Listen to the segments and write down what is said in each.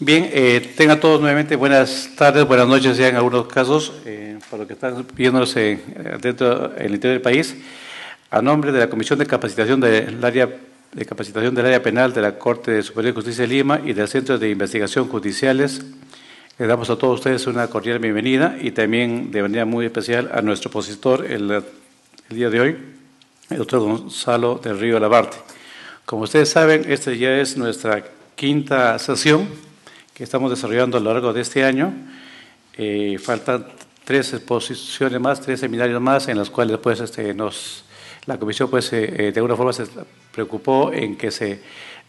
Bien, tengan todos nuevamente buenas tardes, buenas noches ya en algunos casos, para los que están viéndonos dentro del interior del país. A nombre de la Comisión de Capacitación del Área Penal de la Corte Superior de Justicia de Lima y del Centro de Investigación Judiciales, le damos a todos ustedes una cordial bienvenida y también de manera muy especial a nuestro opositor el día de hoy, el doctor Gonzalo del Río Labarte. Como ustedes saben, esta ya es nuestra quinta sesión que estamos desarrollando a lo largo de este año. Faltan 3 exposiciones más, 3 seminarios más, en los cuales pues, la comisión pues, de alguna forma se preocupó en que se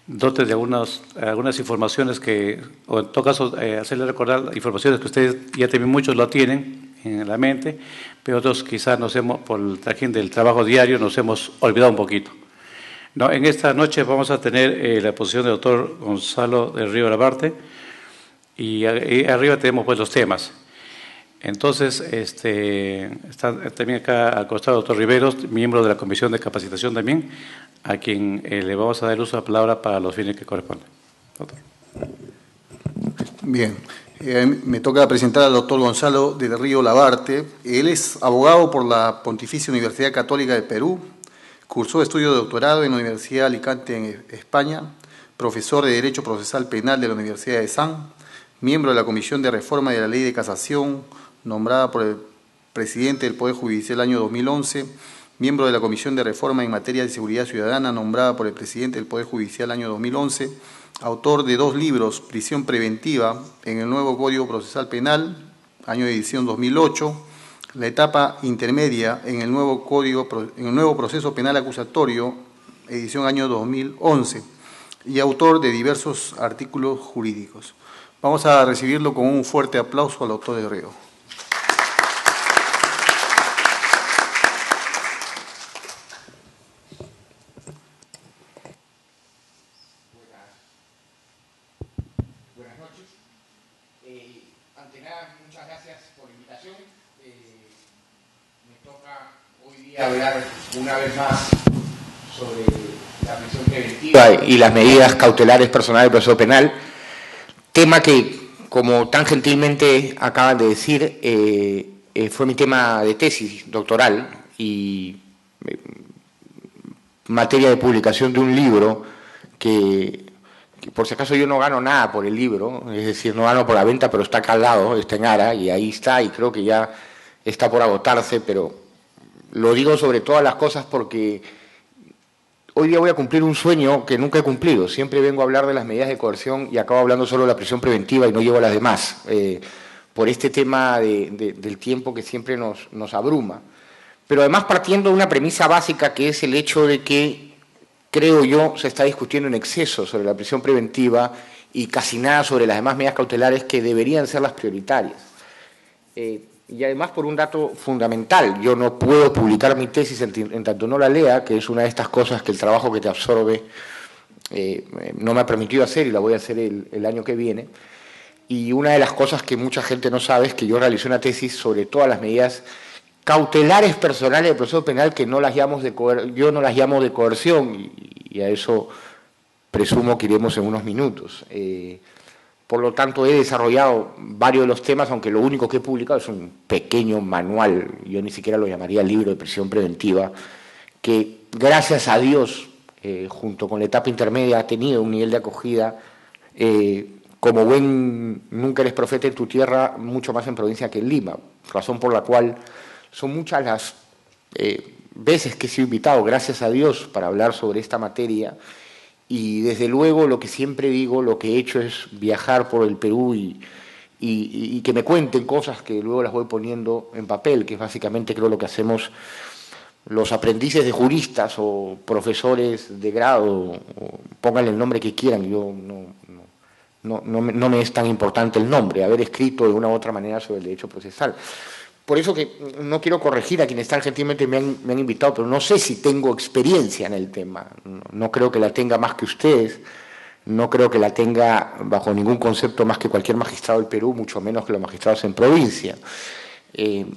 dote de algunas informaciones que, o en todo caso, hacerles recordar informaciones que ustedes ya también muchos lo tienen en la mente, pero otros quizás por el trajín del trabajo diario, nos hemos olvidado un poquito. No, en esta noche vamos a tener la exposición del doctor Gonzalo del Río Labarte y arriba tenemos pues los temas. Entonces, está también acá al costado el doctor Riveros, miembro de la Comisión de Capacitación también, a quien le vamos a dar uso de la palabra para los fines que corresponden. Doctor. Bien, me toca presentar al doctor Gonzalo del Río Labarte. Él es abogado por la Pontificia Universidad Católica de Perú, cursó estudios de doctorado en la Universidad de Alicante en España, profesor de Derecho Procesal Penal de la Universidad de San, miembro de la Comisión de Reforma de la Ley de Casación, nombrada por el presidente del Poder Judicial el año 2011, miembro de la Comisión de Reforma en materia de seguridad ciudadana, nombrada por el presidente del Poder Judicial el año 2011, autor de 2 libros, Prisión Preventiva en el nuevo Código Procesal Penal, año de edición 2008, La etapa intermedia en el nuevo Proceso Penal Acusatorio, edición año 2011, y autor de diversos artículos jurídicos. Vamos a recibirlo con un fuerte aplauso al doctor del Río. Buenas noches. Ante nada, muchas gracias por la invitación. Me toca hoy día hablar una vez más sobre la prisión preventiva y las medidas cautelares personales del proceso penal, tema que, como tan gentilmente acaban de decir, fue mi tema de tesis doctoral y materia de publicación de un libro que por si acaso yo no gano nada por el libro, es decir, no gano por la venta, pero está acá al lado, está en Ara, y ahí está, y creo que ya está por agotarse, pero lo digo sobre todas las cosas porque hoy día voy a cumplir un sueño que nunca he cumplido. Siempre vengo a hablar de las medidas de coerción y acabo hablando solo de la prisión preventiva y no llego a las demás, por este tema del tiempo que siempre nos abruma. Pero además partiendo de una premisa básica que es el hecho de que, creo yo, se está discutiendo en exceso sobre la prisión preventiva y casi nada sobre las demás medidas cautelares que deberían ser las prioritarias. Y además por un dato fundamental, yo no puedo publicar mi tesis en tanto no la lea, que es una de estas cosas que el trabajo que te absorbe no me ha permitido hacer y la voy a hacer el año que viene. Y una de las cosas que mucha gente no sabe es que yo realicé una tesis sobre todas las medidas cautelares personales del proceso penal que yo no las llamo de coerción y a eso presumo que iremos en unos minutos. Por lo tanto, he desarrollado varios de los temas, aunque lo único que he publicado es un pequeño manual, yo ni siquiera lo llamaría libro de prisión preventiva, que gracias a Dios, junto con la etapa intermedia, ha tenido un nivel de acogida, como buen nunca eres profeta en tu tierra, mucho más en provincia que en Lima, razón por la cual son muchas las veces que he sido invitado, gracias a Dios, para hablar sobre esta materia. Y desde luego lo que siempre digo, lo que he hecho es viajar por el Perú y que me cuenten cosas que luego las voy poniendo en papel, que es básicamente creo lo que hacemos los aprendices de juristas o profesores de grado, o pónganle el nombre que quieran, yo no me es tan importante el nombre, haber escrito de una u otra manera sobre el derecho procesal. Por eso que no quiero corregir a quienes tan gentilmente me han invitado, pero no sé si tengo experiencia en el tema. No creo que la tenga más que ustedes, no creo que la tenga bajo ningún concepto más que cualquier magistrado del Perú, mucho menos que los magistrados en provincia.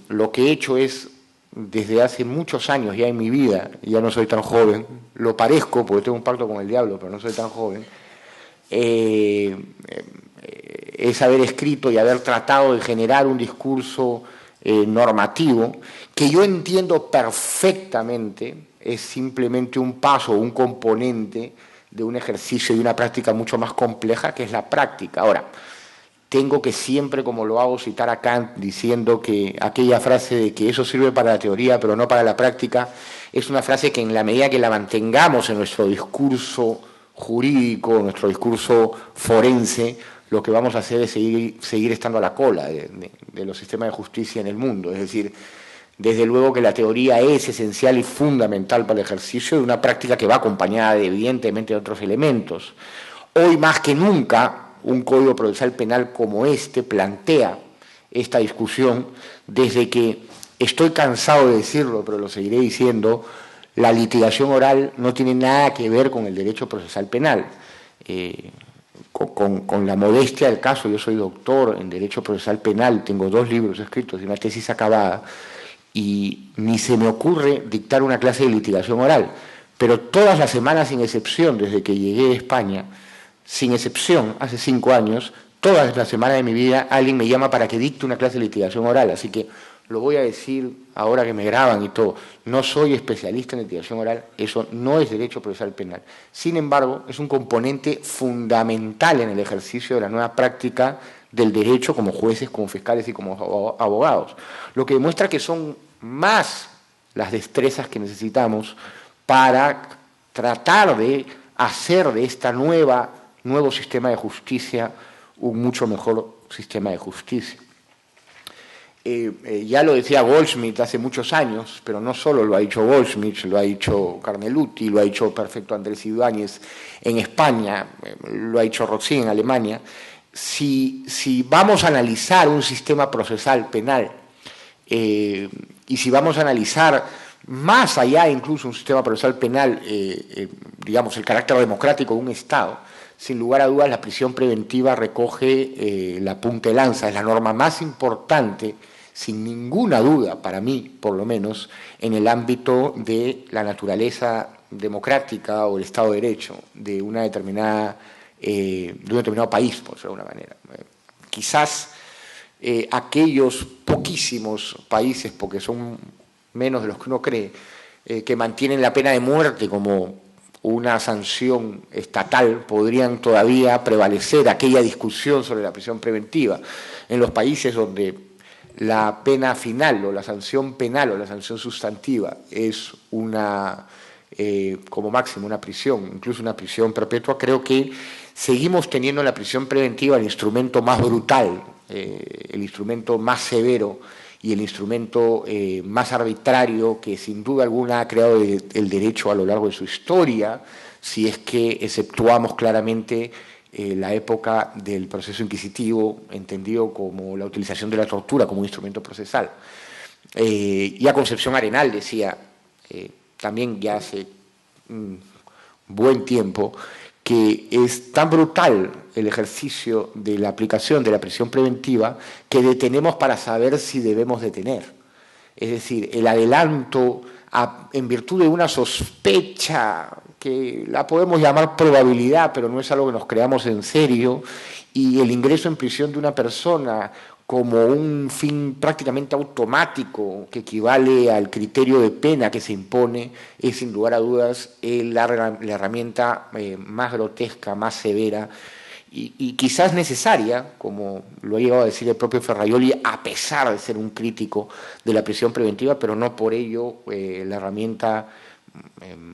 Lo que he hecho es, desde hace muchos años ya en mi vida, ya no soy tan joven, lo parezco porque tengo un pacto con el diablo, pero no soy tan joven, es haber escrito y haber tratado de generar un discurso normativo que yo entiendo perfectamente es simplemente un paso, un componente de un ejercicio y una práctica mucho más compleja que es la práctica. Ahora, tengo que siempre, como lo hago, citar a Kant diciendo que aquella frase de que eso sirve para la teoría pero no para la práctica es una frase que en la medida que la mantengamos en nuestro discurso jurídico, nuestro discurso forense, lo que vamos a hacer es seguir estando a la cola de los sistemas de justicia en el mundo. Es decir, desde luego que la teoría es esencial y fundamental para el ejercicio de una práctica que va acompañada evidentemente de otros elementos. Hoy más que nunca, un Código Procesal Penal como este plantea esta discusión desde que, estoy cansado de decirlo, pero lo seguiré diciendo, la litigación oral no tiene nada que ver con el derecho procesal penal. Con la modestia del caso, yo soy doctor en Derecho Procesal Penal, tengo 2 libros escritos y una tesis acabada, y ni se me ocurre dictar una clase de litigación oral. Pero todas las semanas, sin excepción, desde que llegué a España, sin excepción, hace 5 años, todas las semanas de mi vida alguien me llama para que dicte una clase de litigación oral. Así que lo voy a decir ahora que me graban y todo. No soy especialista en litigación oral, eso no es derecho procesal penal. Sin embargo, es un componente fundamental en el ejercicio de la nueva práctica del derecho como jueces, como fiscales y como abogados. Lo que demuestra que son más las destrezas que necesitamos para tratar de hacer de este nuevo sistema de justicia un mucho mejor sistema de justicia. Ya lo decía Goldschmidt hace muchos años, pero no solo lo ha dicho Goldschmidt, lo ha dicho Carnelutti, lo ha dicho Perfecto Andrés Ibáñez en España, lo ha dicho Roxy en Alemania. Si vamos a analizar un sistema procesal penal y si vamos a analizar más allá incluso un sistema procesal penal, digamos, el carácter democrático de un Estado, sin lugar a dudas la prisión preventiva recoge la punta de lanza, es la norma más importante, sin ninguna duda, para mí por lo menos, en el ámbito de la naturaleza democrática o el Estado de Derecho de un determinado país, por decirlo de alguna manera. Quizás aquellos poquísimos países, porque son menos de los que uno cree, que mantienen la pena de muerte como una sanción estatal, podrían todavía prevalecer aquella discusión sobre la prisión preventiva. En los países donde la pena final o la sanción penal o la sanción sustantiva es como máximo una prisión, incluso una prisión perpetua, creo que seguimos teniendo en la prisión preventiva el instrumento más brutal, el instrumento más severo y el instrumento más arbitrario que sin duda alguna ha creado el derecho a lo largo de su historia, si es que exceptuamos claramente la época del proceso inquisitivo, entendido como la utilización de la tortura como un instrumento procesal. Y a Concepción Arenal decía, también ya hace un buen tiempo, que es tan brutal el ejercicio de la aplicación de la prisión preventiva que detenemos para saber si debemos detener. Es decir, el adelanto en virtud de una sospecha que la podemos llamar probabilidad, pero no es algo que nos creamos en serio, y el ingreso en prisión de una persona como un fin prácticamente automático que equivale al criterio de pena que se impone, es sin lugar a dudas la herramienta más grotesca, más severa y quizás necesaria, como lo ha llegado a decir el propio Ferraioli, a pesar de ser un crítico de la prisión preventiva, pero no por ello la herramienta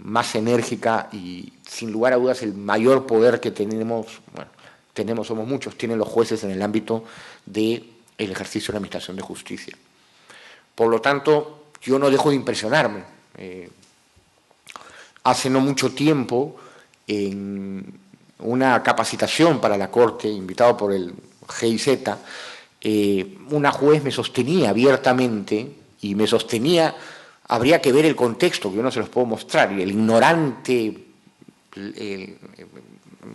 más enérgica y sin lugar a dudas el mayor poder que somos muchos, tienen los jueces en el ámbito del ejercicio de la administración de justicia. Por lo tanto, yo no dejo de impresionarme. Hace no mucho tiempo, en una capacitación para la Corte, invitado por el GIZ, una juez me sostenía abiertamente y me sostenía, habría que ver el contexto, que yo no se los puedo mostrar, y el ignorante,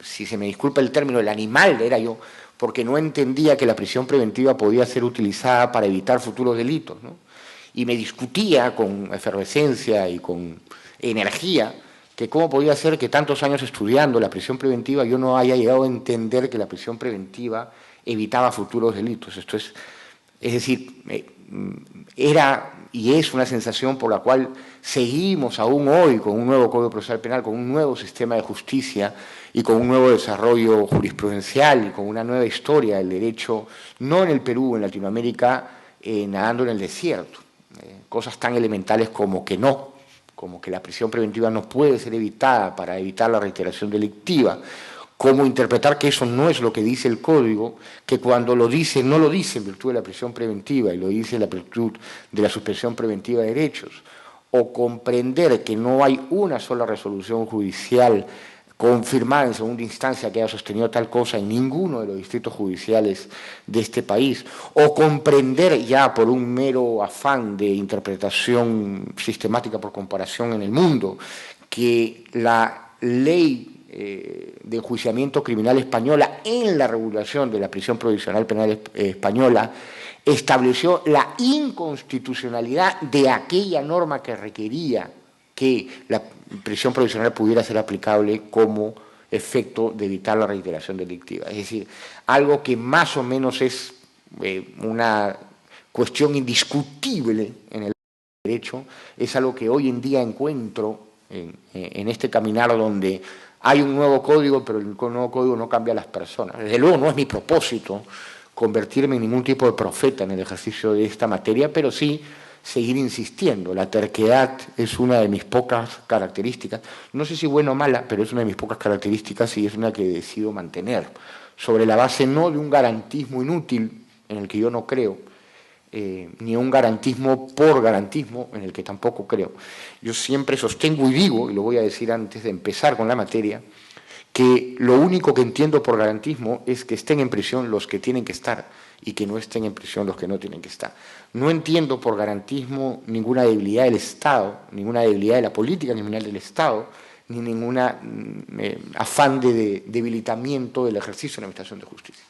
si se me disculpa el término, el animal era yo, porque no entendía que la prisión preventiva podía ser utilizada para evitar futuros delitos, ¿no? Y me discutía con efervescencia y con energía que cómo podía ser que tantos años estudiando la prisión preventiva yo no haya llegado a entender que la prisión preventiva evitaba futuros delitos. Es decir, era y es una sensación por la cual seguimos aún hoy con un nuevo Código Procesal Penal, con un nuevo sistema de justicia y con un nuevo desarrollo jurisprudencial y con una nueva historia del derecho, no en el Perú, en Latinoamérica, nadando en el desierto. Cosas tan elementales como que la prisión preventiva no puede ser evitada para evitar la reiteración delictiva, como interpretar que eso no es lo que dice el Código, que cuando lo dice, no lo dice en virtud de la prisión preventiva y lo dice en la virtud de la suspensión preventiva de derechos, o comprender que no hay una sola resolución judicial confirmada en segunda instancia que haya sostenido tal cosa en ninguno de los distritos judiciales de este país, o comprender ya por un mero afán de interpretación sistemática por comparación en el mundo, que la ley de enjuiciamiento criminal española en la regulación de la prisión provisional penal española estableció la inconstitucionalidad de aquella norma que requería que la prisión provisional pudiera ser aplicable como efecto de evitar la reiteración delictiva. Es decir, algo que más o menos es una cuestión indiscutible en el derecho, es algo que hoy en día encuentro en este caminar donde hay un nuevo código, pero el nuevo código no cambia a las personas. Desde luego no es mi propósito convertirme en ningún tipo de profeta en el ejercicio de esta materia, pero sí seguir insistiendo. La terquedad es una de mis pocas características, no sé si buena o mala, pero es una de mis pocas características y es una que decido mantener, sobre la base no de un garantismo inútil, en el que yo no creo, ni un garantismo por garantismo, en el que tampoco creo. Yo siempre sostengo y digo, y lo voy a decir antes de empezar con la materia, que lo único que entiendo por garantismo es que estén en prisión los que tienen que estar y que no estén en prisión los que no tienen que estar. No entiendo por garantismo ninguna debilidad del Estado, ninguna debilidad de la política criminal del Estado, ni ninguna afán de debilitamiento del ejercicio de la administración de justicia.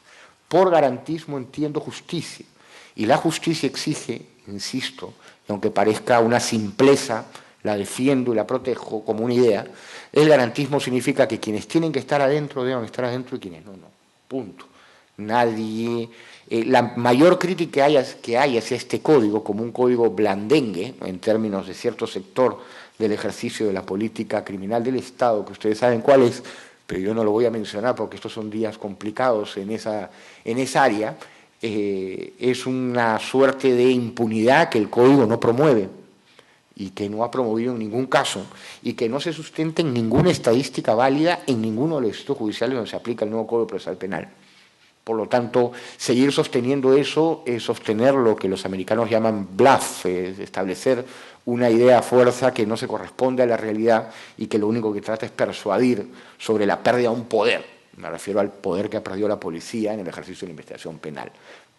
Por garantismo entiendo justicia, y la justicia exige, insisto, y aunque parezca una simpleza, la defiendo y la protejo como una idea, el garantismo significa que quienes tienen que estar adentro deben estar adentro y quienes no, no. Punto. Nadie... la mayor crítica que hay hacia este código, como un código blandengue, en términos de cierto sector del ejercicio de la política criminal del Estado, que ustedes saben cuál es, pero yo no lo voy a mencionar porque estos son días complicados en esa área, es una suerte de impunidad que el código no promueve y que no ha promovido en ningún caso, y que no se sustenta en ninguna estadística válida en ninguno de los distritos judiciales donde se aplica el nuevo Código Procesal Penal. Por lo tanto, seguir sosteniendo eso es sostener lo que los americanos llaman bluff, es establecer una idea a fuerza que no se corresponde a la realidad y que lo único que trata es persuadir sobre la pérdida de un poder. Me refiero al poder que ha perdido la policía en el ejercicio de la investigación penal.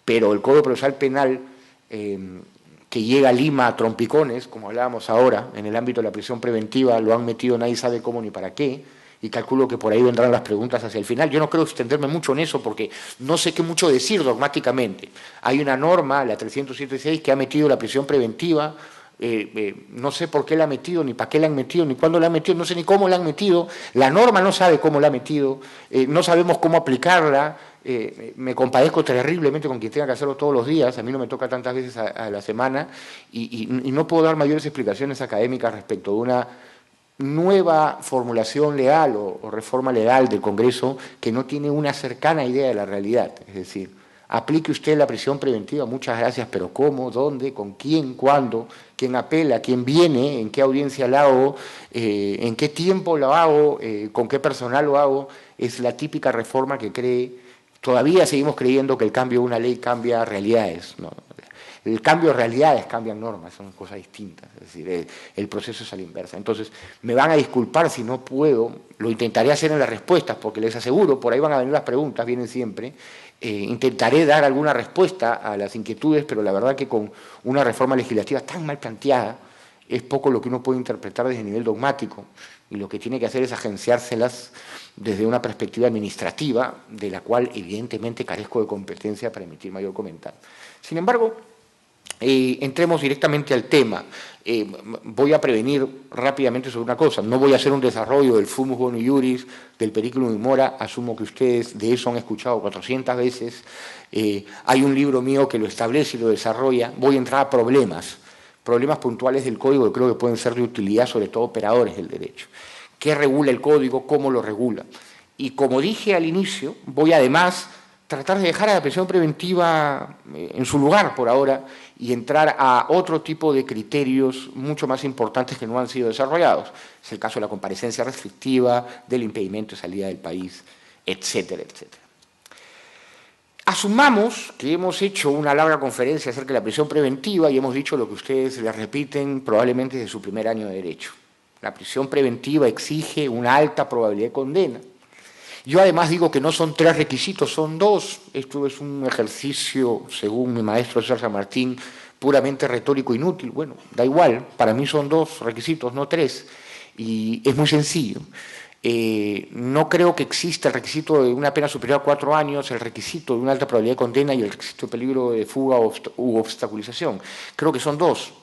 Pero el Código Procesal Penal, que llega a Lima a trompicones, como hablábamos ahora, en el ámbito de la prisión preventiva, lo han metido nadie sabe cómo ni para qué, y calculo que por ahí vendrán las preguntas hacia el final. Yo no creo extenderme mucho en eso porque no sé qué mucho decir dogmáticamente. Hay una norma, la 376, que ha metido la prisión preventiva, no sé por qué la ha metido, ni para qué la han metido, ni cuándo la han metido, no sé ni cómo la han metido, la norma no sabe cómo la ha metido, no sabemos cómo aplicarla, me compadezco terriblemente con quien tenga que hacerlo todos los días, a mí no me toca tantas veces a la semana, y no puedo dar mayores explicaciones académicas respecto de una nueva formulación legal o reforma legal del Congreso que no tiene una cercana idea de la realidad. Es decir, aplique usted la prisión preventiva, muchas gracias, pero ¿cómo? ¿Dónde? ¿Con quién? ¿Cuándo? ¿Quién apela? ¿Quién viene? ¿En qué audiencia la hago? ¿En qué tiempo lo hago? ¿Con qué personal lo hago? Es la típica reforma que todavía seguimos creyendo que el cambio de una ley cambia realidades, ¿no? El cambio de realidades cambian normas, son cosas distintas, es decir, el proceso es a la inversa. Entonces, me van a disculpar si no puedo, lo intentaré hacer en las respuestas, porque les aseguro, por ahí van a venir las preguntas, vienen siempre, intentaré dar alguna respuesta a las inquietudes, pero la verdad que con una reforma legislativa tan mal planteada, es poco lo que uno puede interpretar desde el nivel dogmático, y lo que tiene que hacer es agenciárselas desde una perspectiva administrativa, de la cual evidentemente carezco de competencia para emitir mayor comentario. Sin embargo, Entremos directamente al tema. Voy a prevenir rápidamente sobre una cosa. No voy a hacer un desarrollo del fumus boni iuris, del periculum in mora. Asumo que ustedes de eso han escuchado 400 veces. Hay un libro mío que lo establece y lo desarrolla. Voy a entrar a problemas puntuales del código que creo que pueden ser de utilidad, sobre todo operadores del derecho. ¿Qué regula el código? ¿Cómo lo regula? Y como dije al inicio, voy además tratar de dejar a la prisión preventiva en su lugar por ahora y entrar a otro tipo de criterios mucho más importantes que no han sido desarrollados. Es el caso de la comparecencia restrictiva, del impedimento de salida del país, etcétera, etcétera. Asumamos que hemos hecho una larga conferencia acerca de la prisión preventiva y hemos dicho lo que ustedes les repiten probablemente desde su primer año de derecho. La prisión preventiva exige una alta probabilidad de condena. Yo además digo que no son 3 requisitos, son 2. Esto es un ejercicio, según mi maestro César San Martín, puramente retórico inútil. Bueno, da igual, para mí son 2 requisitos, no 3. Y es muy sencillo. No creo que exista el requisito de una pena superior a 4 años, el requisito de una alta probabilidad de condena y el requisito de peligro de fuga u obstaculización. Creo que son 2.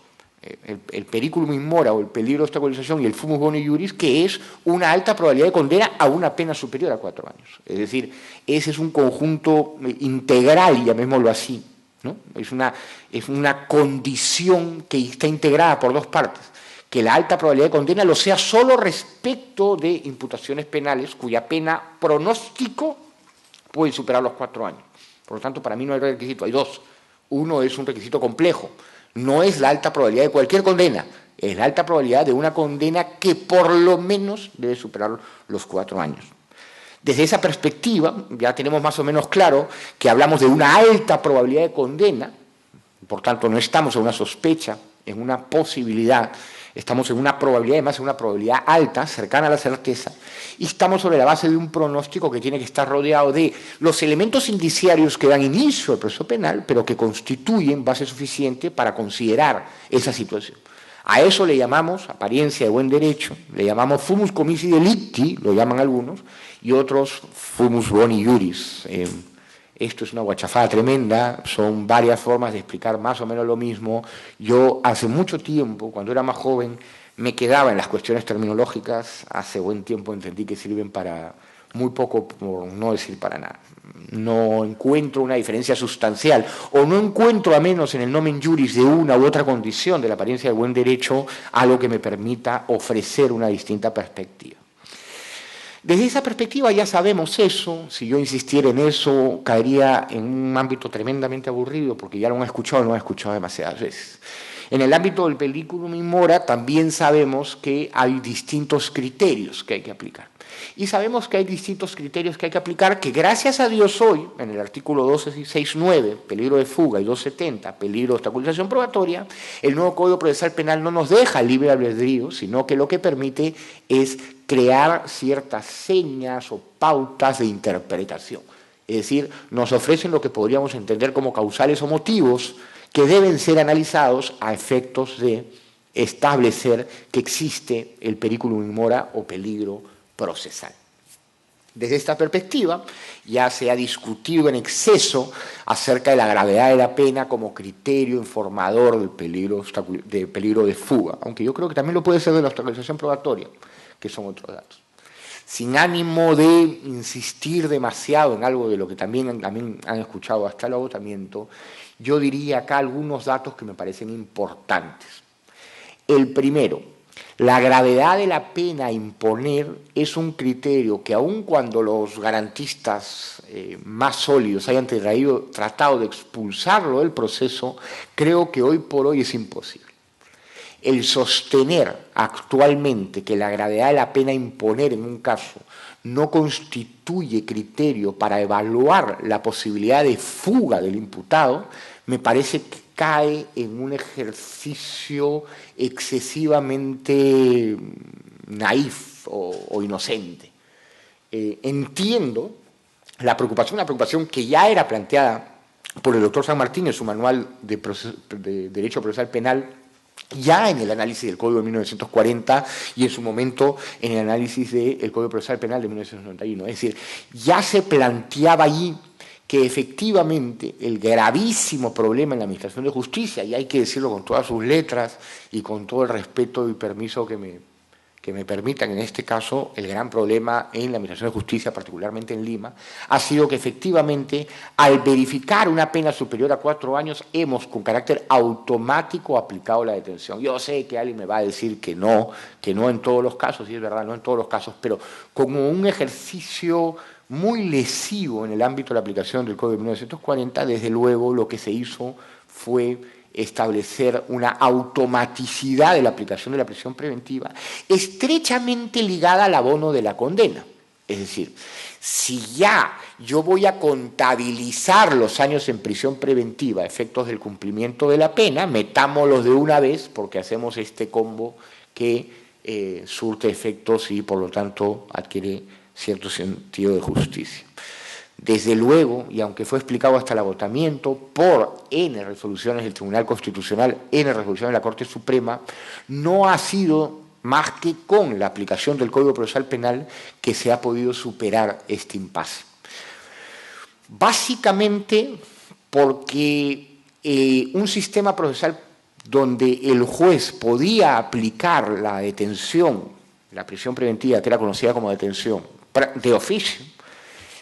El periculum in mora o el peligro de obstaculización y el fumus boni iuris, que es una alta probabilidad de condena a una pena superior a 4 años. Es decir, ese es un conjunto integral, llamémoslo así, ¿no? Es una condición que está integrada por 2 partes. Que la alta probabilidad de condena lo sea solo respecto de imputaciones penales cuya pena pronóstico puede superar los 4 años. Por lo tanto, para mí no hay requisito, hay 2. Uno es un requisito complejo. No es la alta probabilidad de cualquier condena, es la alta probabilidad de una condena que por lo menos debe superar los 4 años. Desde esa perspectiva, ya tenemos más o menos claro que hablamos de una alta probabilidad de condena, por tanto no estamos en una sospecha, en una posibilidad, estamos en una probabilidad, además en una probabilidad alta, cercana a la certeza, y estamos sobre la base de un pronóstico que tiene que estar rodeado de los elementos indiciarios que dan inicio al proceso penal, pero que constituyen base suficiente para considerar esa situación. A eso le llamamos, apariencia de buen derecho, le llamamos fumus comissi delicti, lo llaman algunos, y otros fumus boni iuris. Esto es una guachafada tremenda, son varias formas de explicar más o menos lo mismo. Yo hace mucho tiempo, cuando era más joven, me quedaba en las cuestiones terminológicas. Hace buen tiempo entendí que sirven para muy poco, por no decir para nada. No encuentro una diferencia sustancial, o no encuentro, a menos en el nomen juris de una u otra condición de la apariencia de buen derecho, algo que me permita ofrecer una distinta perspectiva. Desde esa perspectiva ya sabemos eso. Si yo insistiera en eso, caería en un ámbito tremendamente aburrido, porque ya lo han escuchado demasiadas veces. En el ámbito del periculum in mora también sabemos que hay distintos criterios que hay que aplicar. Y sabemos que hay distintos criterios que hay que aplicar, que gracias a Dios hoy, en el artículo 1269, peligro de fuga, y 270, peligro de obstaculización probatoria, el nuevo Código Procesal Penal no nos deja libre albedrío, sino que lo que permite es crear ciertas señas o pautas de interpretación. Es decir, nos ofrecen lo que podríamos entender como causales o motivos que deben ser analizados a efectos de establecer que existe el periculum in mora o peligro procesal. Desde esta perspectiva, ya se ha discutido en exceso acerca de la gravedad de la pena como criterio informador del peligro de fuga, aunque yo creo que también lo puede ser de la obstaculización probatoria, que son otros datos. Sin ánimo de insistir demasiado en algo de lo que también han escuchado hasta el agotamiento, yo diría acá algunos datos que me parecen importantes. El primero, la gravedad de la pena a imponer es un criterio que aun cuando los garantistas más sólidos hayan tratado de expulsarlo del proceso, creo que hoy por hoy es imposible. El sostener actualmente que la gravedad de la pena a imponer en un caso no constituye criterio para evaluar la posibilidad de fuga del imputado, me parece que cae en un ejercicio excesivamente naif o inocente. Entiendo la preocupación, una preocupación que ya era planteada por el doctor San Martín en su manual de Derecho Procesal Penal, ya en el análisis del Código de 1940 y en su momento en el análisis del Código Procesal Penal de 1991. Es decir, ya se planteaba allí que efectivamente el gravísimo problema en la Administración de Justicia, y hay que decirlo con todas sus letras y con todo el respeto y permiso que me permitan, en este caso, el gran problema en la Administración de Justicia, particularmente en Lima, ha sido que efectivamente, al verificar una pena superior a 4 años, hemos con carácter automático aplicado la detención. Yo sé que alguien me va a decir que no en todos los casos, y es verdad, no en todos los casos, pero como un ejercicio muy lesivo en el ámbito de la aplicación del Código de 1940, desde luego lo que se hizo fue establecer una automaticidad de la aplicación de la prisión preventiva estrechamente ligada al abono de la condena. Es decir, si ya yo voy a contabilizar los años en prisión preventiva a efectos del cumplimiento de la pena, metámoslos de una vez porque hacemos este combo que surte efectos y por lo tanto adquiere cierto sentido de justicia. Desde luego, y aunque fue explicado hasta el agotamiento por N resoluciones del Tribunal Constitucional, N resoluciones de la Corte Suprema, no ha sido más que con la aplicación del Código Procesal Penal que se ha podido superar este impasse. Básicamente porque un sistema procesal donde el juez podía aplicar la detención, la prisión preventiva, que era conocida como detención, de oficio,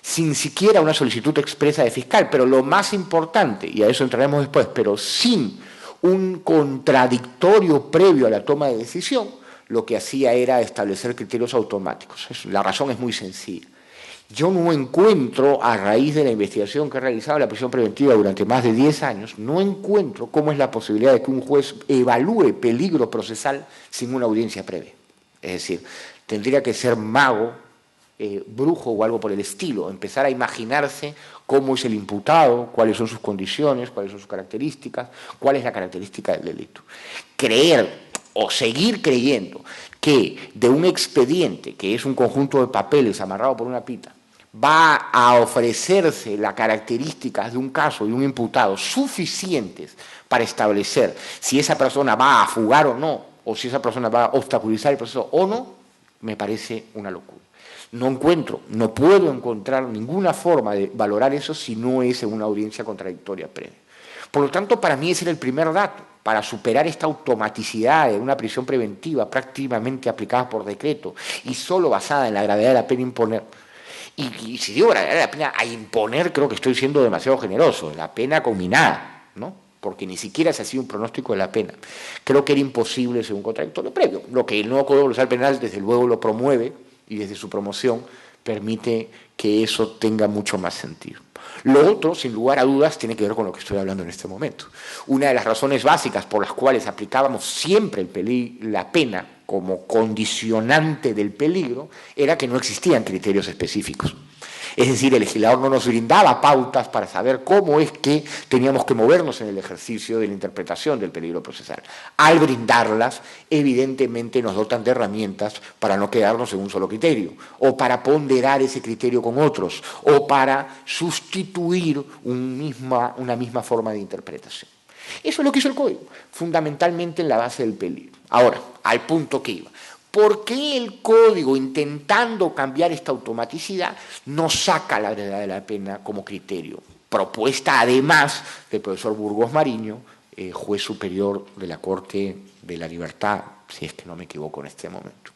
sin siquiera una solicitud expresa de fiscal, pero lo más importante, y a eso entraremos después, pero sin un contradictorio previo a la toma de decisión, lo que hacía era establecer criterios automáticos. La razón es muy sencilla. Yo no encuentro, a raíz de la investigación que he realizado en la prisión preventiva durante más de 10 años, no encuentro cómo es la posibilidad de que un juez evalúe peligro procesal sin una audiencia previa. Es decir, tendría que ser mago, brujo o algo por el estilo, empezar a imaginarse cómo es el imputado, cuáles son sus condiciones, cuáles son sus características, cuál es la característica del delito. Creer o seguir creyendo que de un expediente, que es un conjunto de papeles amarrado por una pita, va a ofrecerse las características de un caso, de un imputado, suficientes para establecer si esa persona va a fugar o no, o si esa persona va a obstaculizar el proceso o no, me parece una locura. No puedo encontrar ninguna forma de valorar eso si no es en una audiencia contradictoria previa. Por lo tanto, para mí ese era el primer dato, para superar esta automaticidad de una prisión preventiva prácticamente aplicada por decreto y solo basada en la gravedad de la pena imponer. Y si digo gravedad de la pena a imponer, creo que estoy siendo demasiado generoso, la pena combinada, ¿no? Porque ni siquiera se hacía un pronóstico de la pena. Creo que era imposible según contradictorio previo. Lo que el nuevo Código Procesal Penal desde luego lo promueve y desde su promoción permite que eso tenga mucho más sentido. Lo otro, sin lugar a dudas, tiene que ver con lo que estoy hablando en este momento. Una de las razones básicas por las cuales aplicábamos siempre la pena como condicionante del peligro era que no existían criterios específicos. Es decir, el legislador no nos brindaba pautas para saber cómo es que teníamos que movernos en el ejercicio de la interpretación del peligro procesal. Al brindarlas, evidentemente nos dotan de herramientas para no quedarnos en un solo criterio, o para ponderar ese criterio con otros, o para sustituir una misma forma de interpretación. Eso es lo que hizo el Código, fundamentalmente en la base del peligro. Ahora, al punto que iba. ¿Por qué el Código, intentando cambiar esta automaticidad, no saca la gravedad de la pena como criterio? Propuesta además del profesor Burgos Mariño, juez superior de la Corte de la Libertad, si es que no me equivoco en este momento.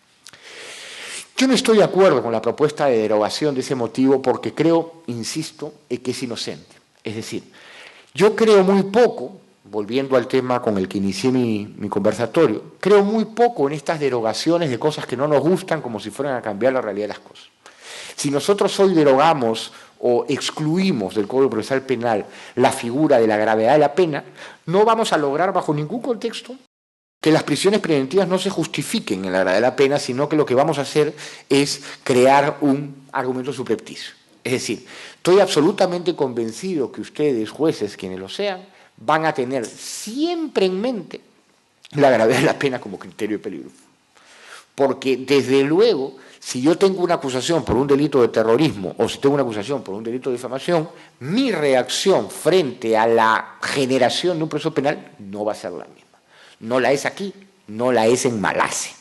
Yo no estoy de acuerdo con la propuesta de derogación de ese motivo porque creo, insisto, que es inocente. Es decir, yo creo muy poco, volviendo al tema con el que inicié mi conversatorio, creo muy poco en estas derogaciones de cosas que no nos gustan como si fueran a cambiar la realidad de las cosas. Si nosotros hoy derogamos o excluimos del Código Procesal Penal la figura de la gravedad de la pena, no vamos a lograr bajo ningún contexto que las prisiones preventivas no se justifiquen en la gravedad de la pena, sino que lo que vamos a hacer es crear un argumento subrepticio. Es decir, estoy absolutamente convencido que ustedes, jueces, quienes lo sean, van a tener siempre en mente la gravedad de la pena como criterio de peligro. Porque, desde luego, si yo tengo una acusación por un delito de terrorismo o si tengo una acusación por un delito de difamación, mi reacción frente a la generación de un proceso penal no va a ser la misma. No la es aquí, no la es en Malasia.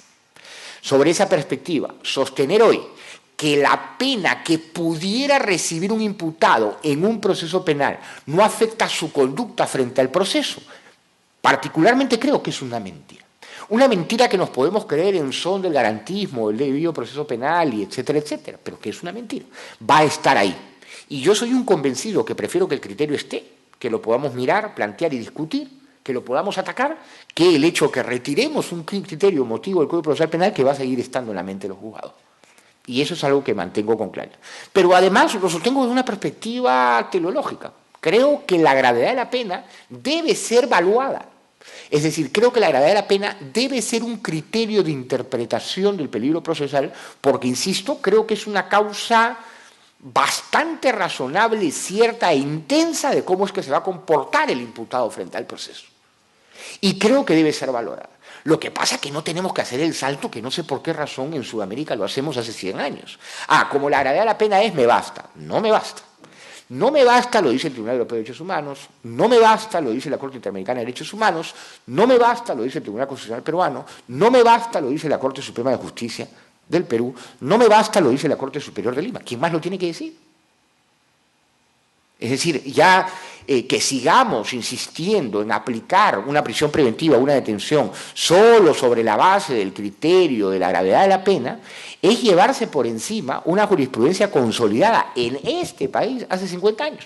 Sobre esa perspectiva, sostener hoy que la pena que pudiera recibir un imputado en un proceso penal no afecta su conducta frente al proceso, particularmente creo que es una mentira. Una mentira que nos podemos creer en son del garantismo, el debido proceso penal, y etcétera, etcétera, pero que es una mentira. Va a estar ahí. Y yo soy un convencido que prefiero que el criterio esté, que lo podamos mirar, plantear y discutir, que lo podamos atacar, que el hecho que retiremos un criterio motivo del Código Procesal Penal que va a seguir estando en la mente de los juzgados. Y eso es algo que mantengo con claridad. Pero además lo sostengo desde una perspectiva teleológica. Creo que la gravedad de la pena debe ser evaluada. Es decir, creo que la gravedad de la pena debe ser un criterio de interpretación del peligro procesal, porque, insisto, creo que es una causa bastante razonable, cierta e intensa de cómo es que se va a comportar el imputado frente al proceso. Y creo que debe ser valorada. Lo que pasa es que no tenemos que hacer el salto que no sé por qué razón en Sudamérica lo hacemos hace 100 años. Como la gravedad de la pena es, me basta. No me basta. No me basta, lo dice el Tribunal Europeo de Derechos Humanos, no me basta, lo dice la Corte Interamericana de Derechos Humanos, no me basta, lo dice el Tribunal Constitucional Peruano, no me basta, lo dice la Corte Suprema de Justicia del Perú, no me basta, lo dice la Corte Superior de Lima. ¿Quién más lo tiene que decir? Es decir, ya que sigamos insistiendo en aplicar una prisión preventiva, una detención, solo sobre la base del criterio de la gravedad de la pena, es llevarse por encima una jurisprudencia consolidada en este país hace 50 años.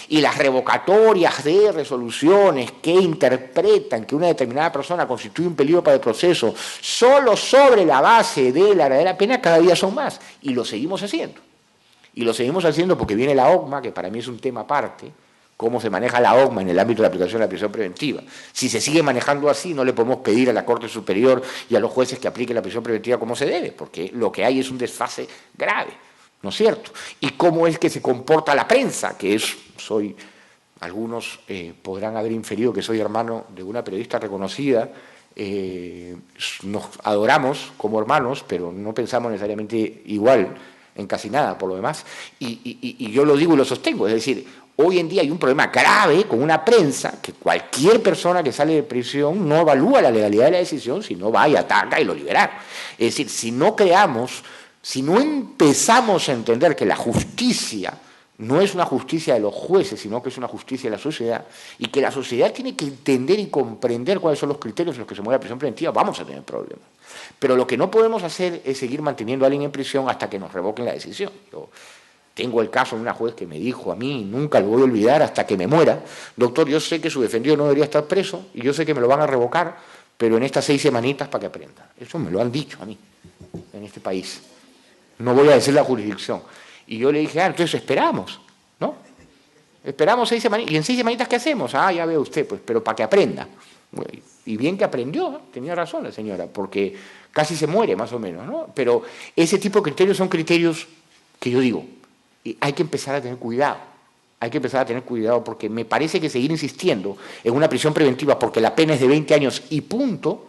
Y las revocatorias de resoluciones que interpretan que una determinada persona constituye un peligro para el proceso solo sobre la base de la gravedad de la pena cada día son más. Y lo seguimos haciendo. Y lo seguimos haciendo porque viene la OCMA, que para mí es un tema aparte, cómo se maneja la OCMA en el ámbito de la aplicación de la prisión preventiva. Si se sigue manejando así, no le podemos pedir a la Corte Superior y a los jueces que apliquen la prisión preventiva como se debe, porque lo que hay es un desfase grave, ¿no es cierto? Y cómo es que se comporta la prensa, que es, algunos podrán haber inferido que soy hermano de una periodista reconocida, nos adoramos como hermanos, pero no pensamos necesariamente igual en casi nada, por lo demás, y yo lo digo y lo sostengo, es decir, hoy en día hay un problema grave con una prensa que cualquier persona que sale de prisión no evalúa la legalidad de la decisión, sino va y ataca y lo libera. Es decir, si no empezamos a entender que la justicia no es una justicia de los jueces, sino que es una justicia de la sociedad, y que la sociedad tiene que entender y comprender cuáles son los criterios en los que se mueve la prisión preventiva, vamos a tener problemas. Pero lo que no podemos hacer es seguir manteniendo a alguien en prisión hasta que nos revoquen la decisión. Yo tengo el caso de una juez que me dijo a mí, nunca lo voy a olvidar hasta que me muera, doctor, yo sé que su defendido no debería estar preso, y yo sé que me lo van a revocar, pero en estas 6 semanitas para que aprenda. Eso me lo han dicho a mí, en este país. No voy a decir la jurisdicción. Y yo le dije, entonces esperamos, ¿no? Esperamos 6 semanitas. ¿Y en 6 semanitas qué hacemos? Ya ve usted, pues, pero para que aprenda. Y bien que aprendió, ¿no? Tenía razón la señora, porque casi se muere más o menos, ¿no? Pero ese tipo de criterios son criterios que yo digo, hay que empezar a tener cuidado. Hay que empezar a tener cuidado porque me parece que seguir insistiendo en una prisión preventiva porque la pena es de 20 años y punto,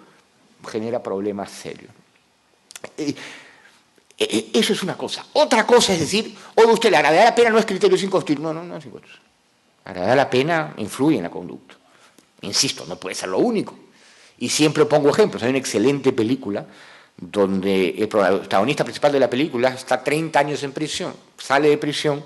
genera problemas serios. Eso es una cosa. Otra cosa es decir, oiga usted, la gravedad de la pena no es criterio sin constitución. No es inconstitucional. La gravedad de la pena influye en la conducta. Insisto, no puede ser lo único. Y siempre pongo ejemplos. Hay una excelente película donde el protagonista principal de la película está 30 años en prisión, sale de prisión,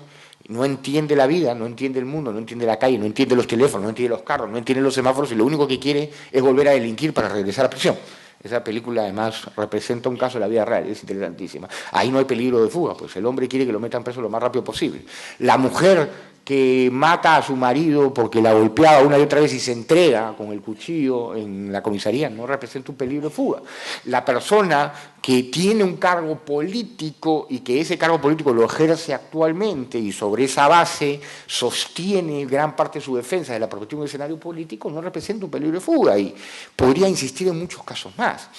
no entiende la vida, no entiende el mundo, no entiende la calle, no entiende los teléfonos, no entiende los carros, no entiende los semáforos y lo único que quiere es volver a delinquir para regresar a prisión. Esa película además representa un caso de la vida real, es interesantísima. Ahí no hay peligro de fuga, pues el hombre quiere que lo metan preso lo más rápido posible. La mujer que mata a su marido porque la golpeaba una y otra vez y se entrega con el cuchillo en la comisaría no representa un peligro de fuga. La persona que tiene un cargo político y que ese cargo político lo ejerce actualmente y sobre esa base sostiene gran parte de su defensa de la protección del escenario político no representa un peligro de fuga y podría insistir en muchos casos más.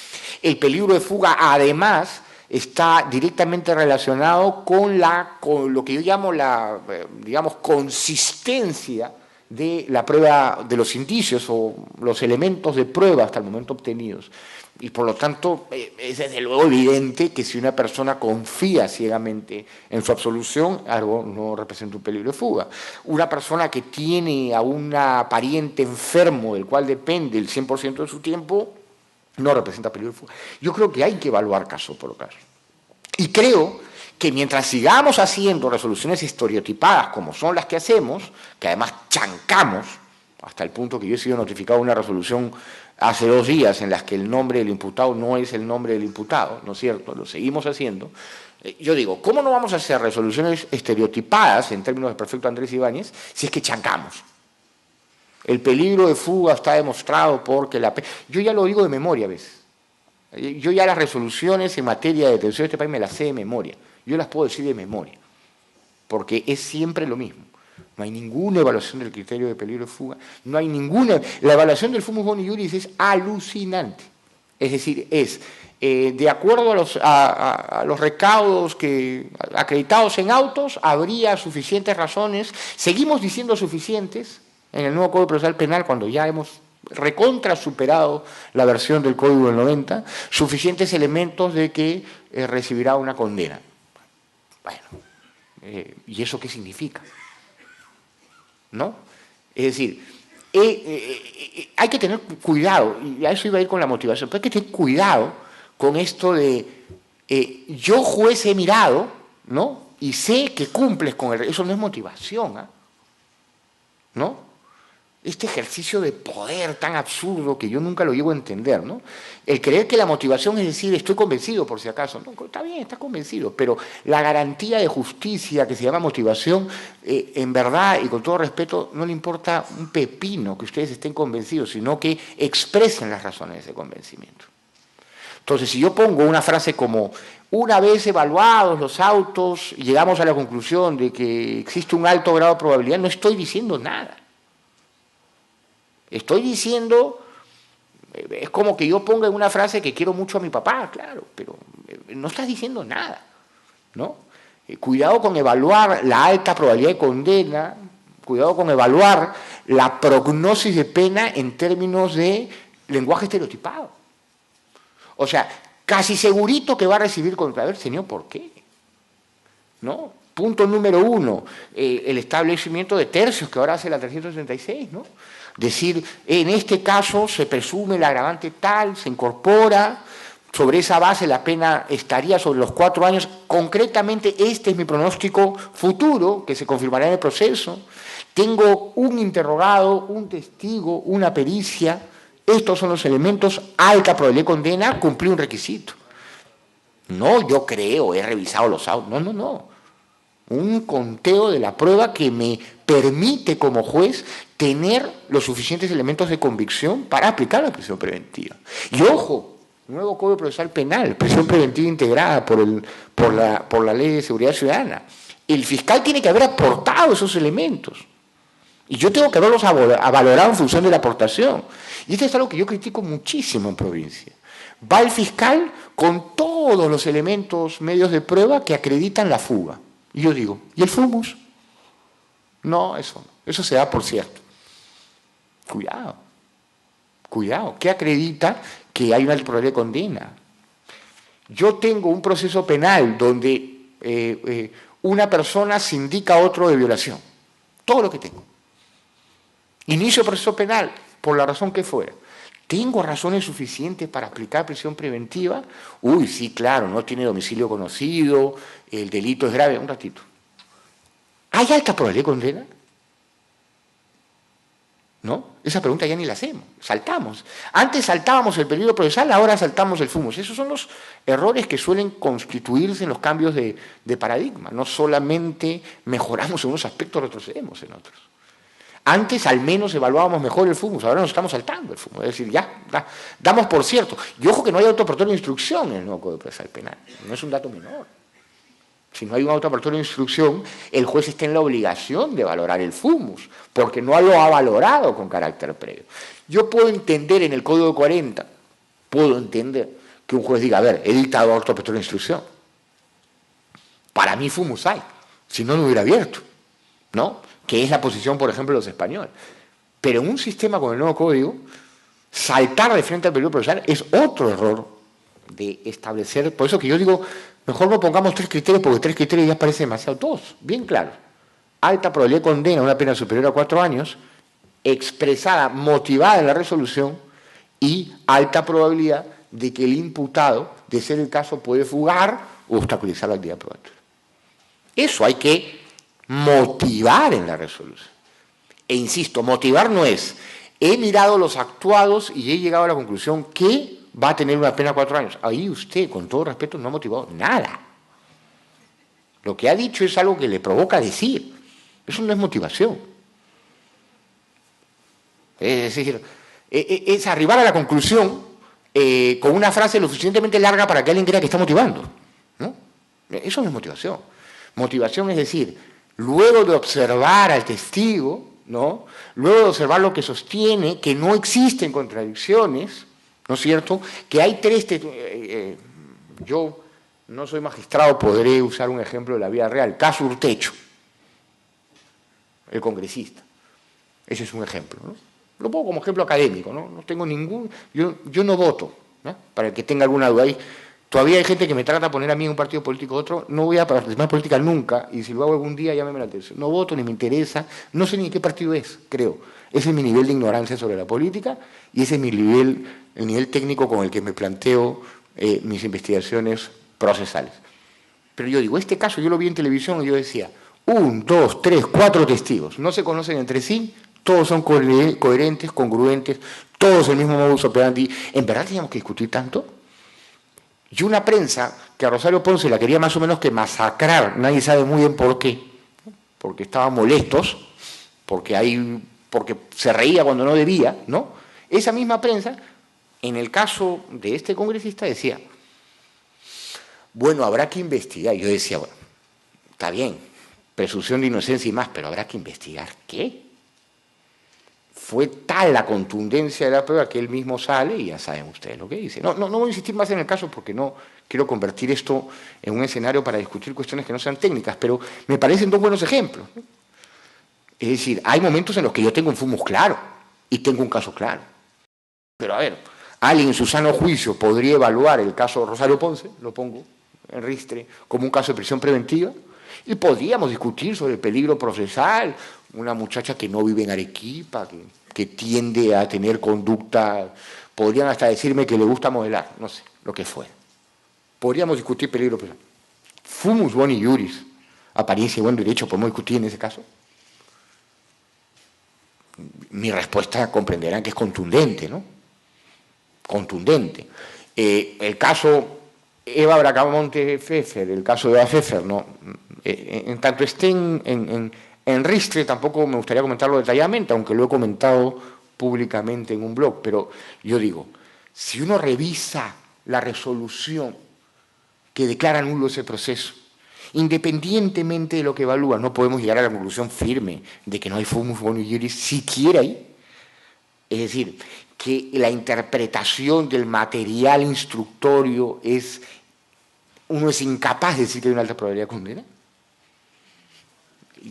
El peligro de fuga además está directamente relacionado con lo que yo llamo la, consistencia de la prueba de los indicios o los elementos de prueba hasta el momento obtenidos. Y por lo tanto, es desde luego evidente que si una persona confía ciegamente en su absolución, algo no representa un peligro de fuga. Una persona que tiene a un pariente enfermo del cual depende el 100% de su tiempo, no representa peligro de fuga. Yo creo que hay que evaluar caso por caso. Y creo que mientras sigamos haciendo resoluciones estereotipadas como son las que hacemos, que además chancamos, hasta el punto que yo he sido notificado de una resolución hace 2 días en las que el nombre del imputado no es el nombre del imputado, ¿no es cierto?, lo seguimos haciendo. Yo digo, ¿cómo no vamos a hacer resoluciones estereotipadas en términos del prefecto Andrés Ibáñez si es que chancamos? El peligro de fuga está demostrado porque yo ya lo digo de memoria a veces. Yo ya las resoluciones en materia de detención de este país me las sé de memoria. Yo las puedo decir de memoria, porque es siempre lo mismo. No hay ninguna evaluación del criterio de peligro de fuga, no hay ninguna... La evaluación del fumus boni iuris es alucinante. Es decir, es de acuerdo a los recaudos acreditados en autos, habría suficientes razones, seguimos diciendo suficientes en el nuevo Código Procesal Penal cuando ya hemos recontra superado la versión del Código del 90, suficientes elementos de que recibirá una condena. Bueno, ¿y eso qué significa? ¿No? Es decir, hay que tener cuidado, y a eso iba a ir con la motivación, pero hay que tener cuidado con esto de yo juez he mirado, ¿no?, y sé que cumples con el... Eso no es motivación, ¿eh? ¿No? Este ejercicio de poder tan absurdo que yo nunca lo llego a entender, ¿no? El creer que la motivación es decir, estoy convencido por si acaso. No, está bien, estás convencido, pero la garantía de justicia que se llama motivación, en verdad y con todo respeto, no le importa un pepino que ustedes estén convencidos, sino que expresen las razones de ese convencimiento. Entonces, si yo pongo una frase como, una vez evaluados los autos, llegamos a la conclusión de que existe un alto grado de probabilidad, no estoy diciendo nada. Estoy diciendo, es como que yo ponga en una frase que quiero mucho a mi papá, claro, pero no estás diciendo nada, ¿no? Cuidado con evaluar la alta probabilidad de condena, cuidado con evaluar la prognosis de pena en términos de lenguaje estereotipado. O sea, casi segurito que va a recibir contra... A ver, señor, ¿por qué? ¿No? Punto número 1, el establecimiento de tercios que ahora hace la 336, ¿no? Decir, en este caso se presume el agravante tal, se incorpora, sobre esa base la pena estaría sobre los 4 años. Concretamente, este es mi pronóstico futuro, que se confirmará en el proceso. Tengo un interrogado, un testigo, una pericia. Estos son los elementos, alta probabilidad de condena, cumplir un requisito. No, yo creo, he revisado los autos. No. Un conteo de la prueba que me permite como juez tener los suficientes elementos de convicción para aplicar la prisión preventiva. Y ojo, nuevo Código Procesal Penal, prisión preventiva integrada por la Ley de Seguridad Ciudadana. El fiscal tiene que haber aportado esos elementos. Y yo tengo que haberlos valorado en función de la aportación. Y esto es algo que yo critico muchísimo en provincia. Va el fiscal con todos los elementos, medios de prueba que acreditan la fuga. Y yo digo, ¿y el fumus? No, eso se da por cierto. Cuidado, ¿qué acredita que hay una alta probabilidad de condena? Yo tengo un proceso penal donde una persona se indica a otro de violación. Todo lo que tengo. Inicio proceso penal, por la razón que fuera. ¿Tengo razones suficientes para aplicar prisión preventiva? Uy, sí, claro, no tiene domicilio conocido, el delito es grave. Un ratito. ¿Hay alta probabilidad de condena? ¿No? Esa pregunta ya ni la hacemos, saltamos. Antes saltábamos el peligro procesal, ahora saltamos el fumus. Esos son los errores que suelen constituirse en los cambios de paradigma. No solamente mejoramos en unos aspectos, retrocedemos en otros. Antes al menos evaluábamos mejor el fumus, ahora nos estamos saltando el fumus. Es decir, ya damos por cierto. Y ojo que no hay autoapertura de instrucción en el nuevo Código Procesal Penal. No es un dato menor. Si no hay un autoapertura de instrucción, el juez está en la obligación de valorar el fumus, porque no lo ha valorado con carácter previo. Yo puedo entender en el Código 40, puedo entender que un juez diga, a ver, he dictado autoapertura de instrucción. Para mí fumus hay, si no lo hubiera abierto, ¿no? Que es la posición, por ejemplo, de los españoles. Pero en un sistema con el nuevo código, saltar de frente al peligro procesal es otro error de establecer. Por eso que yo digo, mejor no pongamos 3 criterios, porque 3 criterios ya parece demasiado. 2, bien claro. Alta probabilidad de condena, una pena superior a 4 años, expresada, motivada en la resolución, y alta probabilidad de que el imputado, de ser el caso, puede fugar obstaculizar la actividad probatoria. Eso hay que motivar en la resolución. E insisto, motivar no es, he mirado los actuados y he llegado a la conclusión que va a tener una pena 4 años. Ahí usted, con todo respeto, no ha motivado nada. Lo que ha dicho es algo que le provoca decir. Eso no es motivación. Es decir, es arribar a la conclusión con una frase lo suficientemente larga para que alguien crea que está motivando, ¿no? Eso no es motivación. Motivación es decir, luego de observar al testigo, ¿no? Luego de observar lo que sostiene, que no existen contradicciones, ¿no es cierto? Que hay tres... yo no soy magistrado, podré usar un ejemplo de la vida real. Caso Urtecho, el congresista. Ese es un ejemplo, ¿no? Lo pongo como ejemplo académico, ¿no? No tengo ningún... Yo no voto, ¿no? Para el que tenga alguna duda ahí. Todavía hay gente que me trata de poner a mí en un partido político u otro. No voy a participar en política nunca, y si lo hago algún día, llámeme la atención. No voto, ni me interesa, no sé ni qué partido es, creo. Ese es mi nivel de ignorancia sobre la política, y ese es mi nivel, el nivel técnico con el que me planteo mis investigaciones procesales. Pero yo digo, este caso yo lo vi en televisión y yo decía, 1, 2, 3, 4 testigos, no se conocen entre sí, todos son coherentes, congruentes, todos el mismo modus operandi. ¿En verdad teníamos que discutir tanto? Y una prensa que a Rosario Ponce la quería más o menos que masacrar, nadie sabe muy bien por qué, porque estaban molestos, porque se reía cuando no debía, ¿no? Esa misma prensa, en el caso de este congresista, decía, bueno, habrá que investigar. Yo decía, bueno, está bien, presunción de inocencia y más, pero habrá que investigar. ¿Qué? Fue tal la contundencia de la prueba que él mismo sale y ya saben ustedes lo que dice. No voy a insistir más en el caso porque no quiero convertir esto en un escenario para discutir cuestiones que no sean técnicas, pero me parecen 2 buenos ejemplos. Es decir, hay momentos en los que yo tengo un fumus claro y tengo un caso claro. Pero a ver, alguien en su sano juicio podría evaluar el caso Rosario Ponce, lo pongo en ristre, como un caso de prisión preventiva, y podríamos discutir sobre el peligro procesal, una muchacha que no vive en Arequipa, que tiende a tener conducta, podrían hasta decirme que le gusta modelar, no sé, lo que fuera. Podríamos discutir peligro procesal. Fumus boni iuris, apariencia y buen derecho, ¿podemos discutir en ese caso? Mi respuesta comprenderán que es contundente, ¿no? Contundente. El caso Eva Bracamonte Pfeffer, el caso de Eva Pfeffer, no. En tanto esté en ristre, tampoco me gustaría comentarlo detalladamente, aunque lo he comentado públicamente en un blog, pero yo digo, si uno revisa la resolución que declara nulo ese proceso, independientemente de lo que evalúa, no podemos llegar a la conclusión firme de que no hay fumus boni iuris siquiera ahí. Es decir, que la interpretación del material instructorio uno es incapaz de decir que hay una alta probabilidad de condena.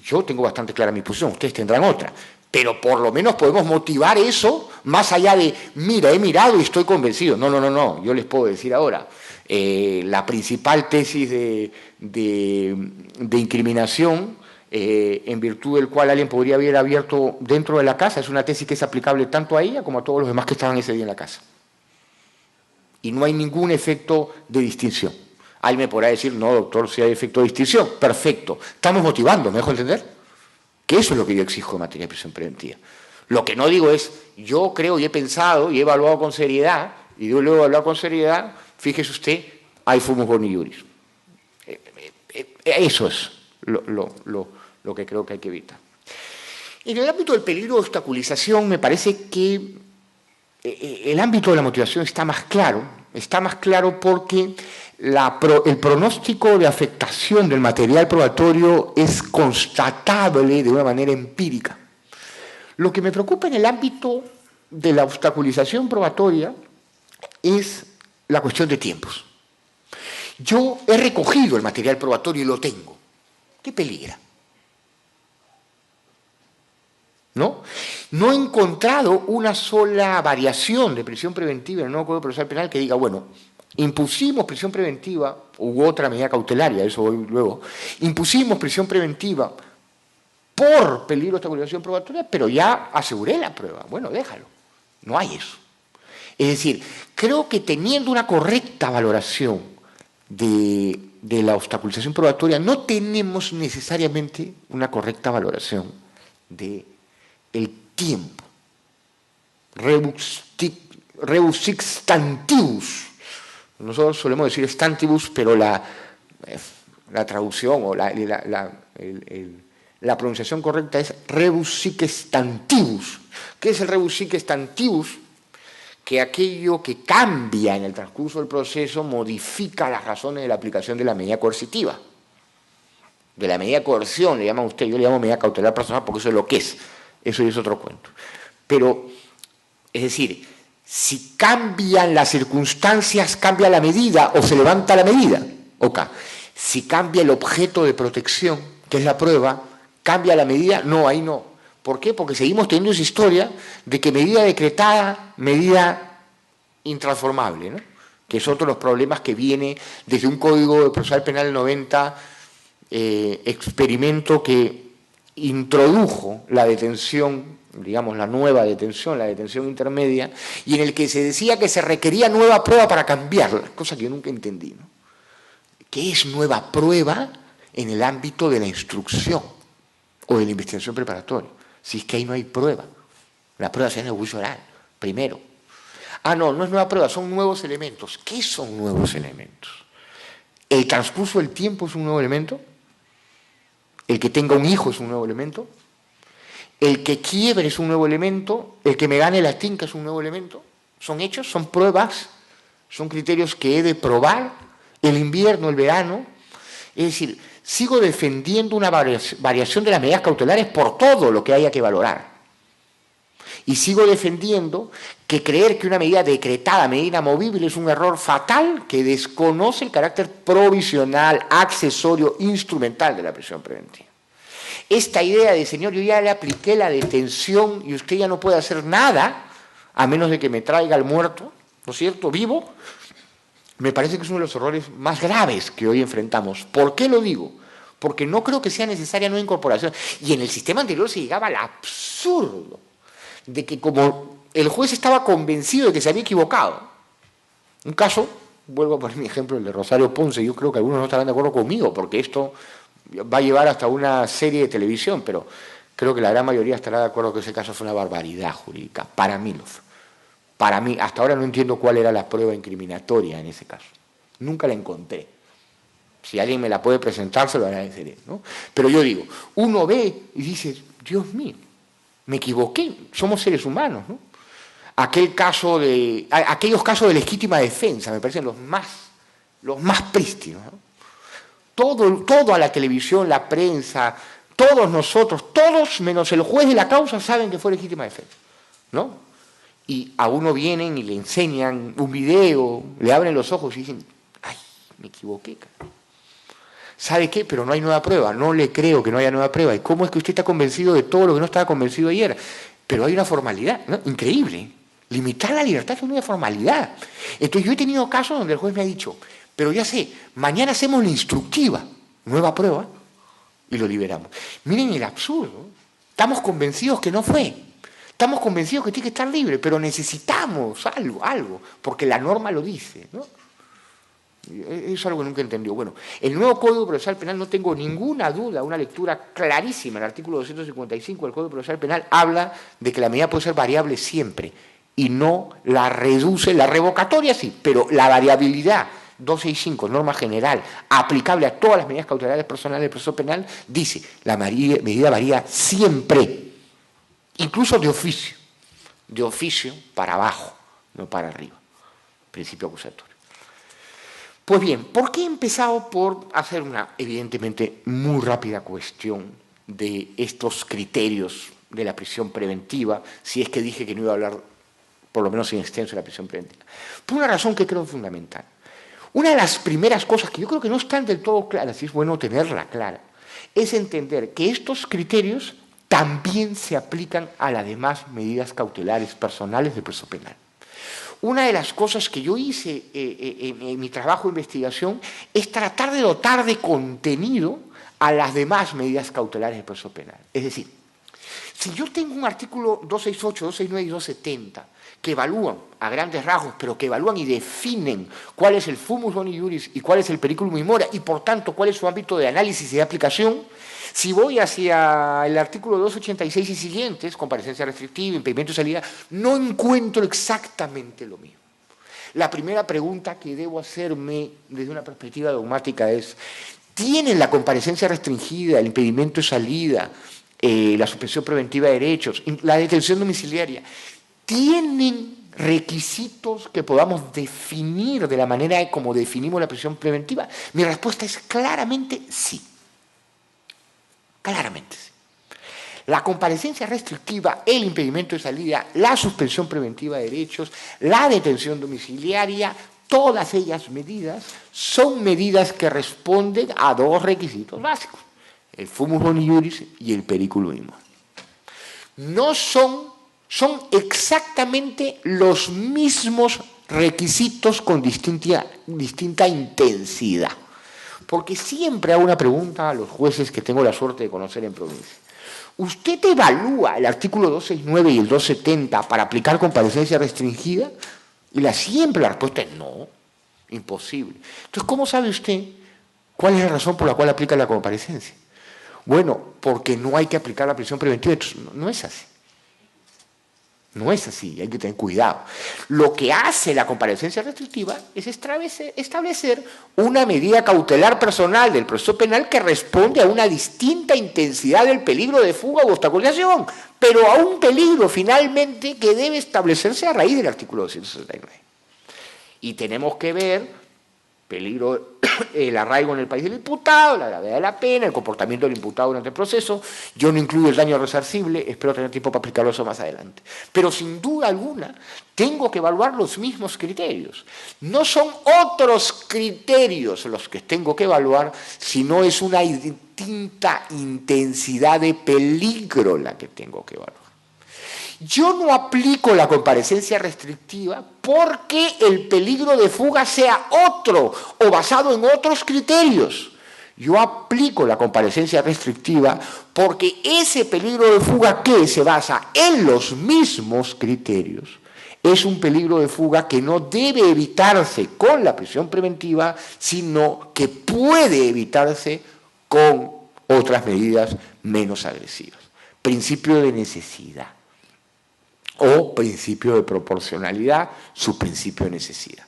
Yo tengo bastante clara mi posición, ustedes tendrán otra, pero por lo menos podemos motivar eso más allá de, mira, he mirado y estoy convencido. No, yo les puedo decir ahora, la principal tesis de incriminación, en virtud del cual alguien podría haber abierto dentro de la casa, es una tesis que es aplicable tanto a ella como a todos los demás que estaban ese día en la casa. Y no hay ningún efecto de distinción. Alguien me podrá decir, no, doctor, si hay efecto de distinción. Perfecto. Estamos motivando, ¿me dejo entender? Que eso es lo que yo exijo en materia de prisión preventiva. Lo que no digo es, yo creo y he pensado y he evaluado con seriedad, y luego he evaluado con seriedad, fíjese usted, hay fumus boni iuris. Eso es lo que creo que hay que evitar. En el ámbito del peligro de obstaculización, me parece que el ámbito de la motivación está más claro porque el pronóstico de afectación del material probatorio es constatable de una manera empírica. Lo que me preocupa en el ámbito de la obstaculización probatoria es la cuestión de tiempos. Yo he recogido el material probatorio y lo tengo. ¿Qué peligra? ¿No? No he encontrado una sola variación de prisión preventiva en el nuevo Código Procesal Penal que diga, bueno, impusimos prisión preventiva, u otra medida cautelaria, eso voy luego, impusimos prisión preventiva por peligro de obstaculización probatoria, pero ya aseguré la prueba. Bueno, déjalo. No hay eso. Es decir, creo que teniendo una correcta valoración de de la obstaculización probatoria no tenemos necesariamente una correcta valoración del tiempo. Rebus sic stantibus. Nosotros solemos decir stantibus, pero la traducción o la pronunciación correcta es rebus sic stantibus. ¿Qué es el rebus sic stantibus? Que aquello que cambia en el transcurso del proceso modifica las razones de la aplicación de la medida coercitiva. De la medida de coerción, le llama usted, yo le llamo medida cautelar personal porque eso es lo que es. Eso es otro cuento. Pero, es decir, si cambian las circunstancias, cambia la medida o se levanta la medida. Ok. Si cambia el objeto de protección, que es la prueba, cambia la medida, no, ahí no. ¿Por qué? Porque seguimos teniendo esa historia de que medida decretada, medida intransformable, ¿no? Que es otro de los problemas que viene desde un Código Procesal Penal del 90, experimento que introdujo la detención, digamos la nueva detención, la detención intermedia, y en el que se decía que se requería nueva prueba para cambiarla, cosa que yo nunca entendí, ¿no? ¿Qué es nueva prueba en el ámbito de la instrucción o de la investigación preparatoria? Si es que ahí no hay prueba. La prueba se hace en el juicio oral, primero. Ah, no, no es nueva prueba, son nuevos elementos. ¿Qué son nuevos elementos? ¿El transcurso del tiempo es un nuevo elemento? ¿El que tenga un hijo es un nuevo elemento? ¿El que quiebre es un nuevo elemento? ¿El que me gane la tinca es un nuevo elemento? ¿Son hechos? ¿Son pruebas? ¿Son criterios que he de probar? ¿El invierno, el verano? Es decir, sigo defendiendo una variación de las medidas cautelares por todo lo que haya que valorar. Y sigo defendiendo que creer que una medida decretada, medida inamovible, es un error fatal que desconoce el carácter provisional, accesorio, instrumental de la prisión preventiva. Esta idea de, señor, yo ya le apliqué la detención y usted ya no puede hacer nada, a menos de que me traiga al muerto, ¿no es cierto?, vivo, me parece que es uno de los errores más graves que hoy enfrentamos. ¿Por qué lo digo? Porque no creo que sea necesaria nueva incorporación. Y en el sistema anterior se llegaba al absurdo de que como el juez estaba convencido de que se había equivocado. Un caso, vuelvo a poner mi ejemplo, el de Rosario Ponce, yo creo que algunos no estarán de acuerdo conmigo, porque esto va a llevar hasta una serie de televisión, pero creo que la gran mayoría estará de acuerdo que ese caso fue una barbaridad jurídica. Para mí lo fue. Para mí, hasta ahora no entiendo cuál era la prueba incriminatoria en ese caso. Nunca la encontré. Si alguien me la puede presentar, se lo agradeceré, ¿no? Pero yo digo, uno ve y dice, Dios mío, me equivoqué, somos seres humanos, ¿no? Aquellos casos de legítima defensa me parecen los más prístinos, ¿no? Todo a la televisión, la prensa, todos nosotros, todos menos el juez de la causa saben que fue legítima defensa, ¿no? Y a uno vienen y le enseñan un video, le abren los ojos y dicen, ay, me equivoqué. ¿Sabe qué? Pero no hay nueva prueba, no le creo que no haya nueva prueba. ¿Y cómo es que usted está convencido de todo lo que no estaba convencido ayer? Pero hay una formalidad, ¿no? Increíble. Limitar la libertad es una formalidad. Entonces yo he tenido casos donde el juez me ha dicho, pero ya sé, mañana hacemos la instructiva, nueva prueba, y lo liberamos. Miren el absurdo. Estamos convencidos que no fue. Estamos convencidos que tiene que estar libre, pero necesitamos algo, porque la norma lo dice, ¿no? Es algo que nunca entendió. Bueno, el nuevo Código Procesal Penal, no tengo ninguna duda, una lectura clarísima, el artículo 255 del Código Procesal Penal habla de que la medida puede ser variable siempre y no la reduce, la revocatoria sí, pero la variabilidad 265, norma general, aplicable a todas las medidas cautelares personales del proceso penal, dice la medida varía siempre. Incluso de oficio para abajo, no para arriba, principio acusatorio. Pues bien, ¿por qué he empezado por hacer una, evidentemente, muy rápida cuestión de estos criterios de la prisión preventiva, si es que dije que no iba a hablar, por lo menos en extenso, de la prisión preventiva? Por una razón que creo fundamental. Una de las primeras cosas que yo creo que no están del todo claras, y es bueno tenerla clara, es entender que estos criterios también se aplican a las demás medidas cautelares personales del proceso penal. Una de las cosas que yo hice en mi trabajo de investigación es tratar de dotar de contenido a las demás medidas cautelares del proceso penal. Es decir, Si yo tengo un artículo 268, 269 y 270 que evalúan a grandes rasgos, pero que evalúan y definen cuál es el fumus boni iuris y cuál es el periculum in mora, y por tanto cuál es su ámbito de análisis y de aplicación, si voy hacia el artículo 286 y siguientes, comparecencia restrictiva, impedimento de salida, no encuentro exactamente lo mismo. La primera pregunta que debo hacerme desde una perspectiva dogmática es: ¿tiene la comparecencia restringida, el impedimento de salida, la suspensión preventiva de derechos, la detención domiciliaria, tienen requisitos que podamos definir de la manera como definimos la prisión preventiva? Mi respuesta es claramente sí. Claramente sí. La comparecencia restrictiva, el impedimento de salida, la suspensión preventiva de derechos, la detención domiciliaria, todas ellas medidas son medidas que responden a dos requisitos básicos: el fumus boni iuris y el periculum in mora. No son exactamente los mismos requisitos con distinta intensidad. Porque siempre hago una pregunta a los jueces que tengo la suerte de conocer en provincia. ¿Usted evalúa el artículo 269 y el 270 para aplicar comparecencia restringida? Y siempre la respuesta es no, imposible. Entonces, ¿cómo sabe usted cuál es la razón por la cual aplica la comparecencia? Bueno, porque no hay que aplicar la prisión preventiva. Entonces, no es así. No es así, hay que tener cuidado. Lo que hace la comparecencia restrictiva es establecer una medida cautelar personal del proceso penal que responde a una distinta intensidad del peligro de fuga u obstaculización, pero a un peligro finalmente que debe establecerse a raíz del artículo 269. Y tenemos que ver peligro, el arraigo en el país del imputado, la gravedad de la pena, el comportamiento del imputado durante el proceso. Yo no incluyo el daño resarcible, espero tener tiempo para explicarlo eso más adelante. Pero sin duda alguna, tengo que evaluar los mismos criterios. No son otros criterios los que tengo que evaluar, sino es una distinta intensidad de peligro la que tengo que evaluar. Yo no aplico la comparecencia restrictiva porque el peligro de fuga sea otro o basado en otros criterios. Yo aplico la comparecencia restrictiva porque ese peligro de fuga que se basa en los mismos criterios es un peligro de fuga que no debe evitarse con la prisión preventiva, sino que puede evitarse con otras medidas menos agresivas. Principio de necesidad o principio de proporcionalidad, su principio de necesidad.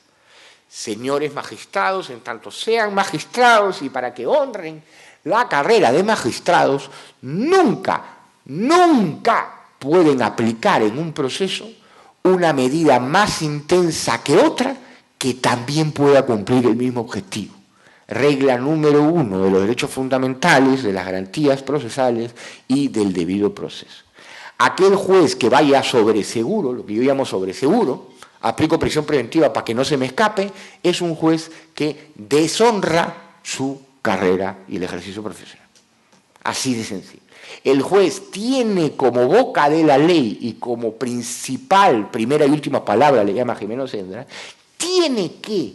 Señores magistrados, en tanto sean magistrados y para que honren la carrera de magistrados, nunca pueden aplicar en un proceso una medida más intensa que otra que también pueda cumplir el mismo objetivo. Regla número 1 de los derechos fundamentales, de las garantías procesales y del debido proceso. Aquel juez que vaya sobre seguro, lo que yo llamo sobre seguro, aplico prisión preventiva para que no se me escape, es un juez que deshonra su carrera y el ejercicio profesional. Así de sencillo. El juez tiene como boca de la ley y como principal, primera y última palabra, le llama Jimeno Sendra, tiene que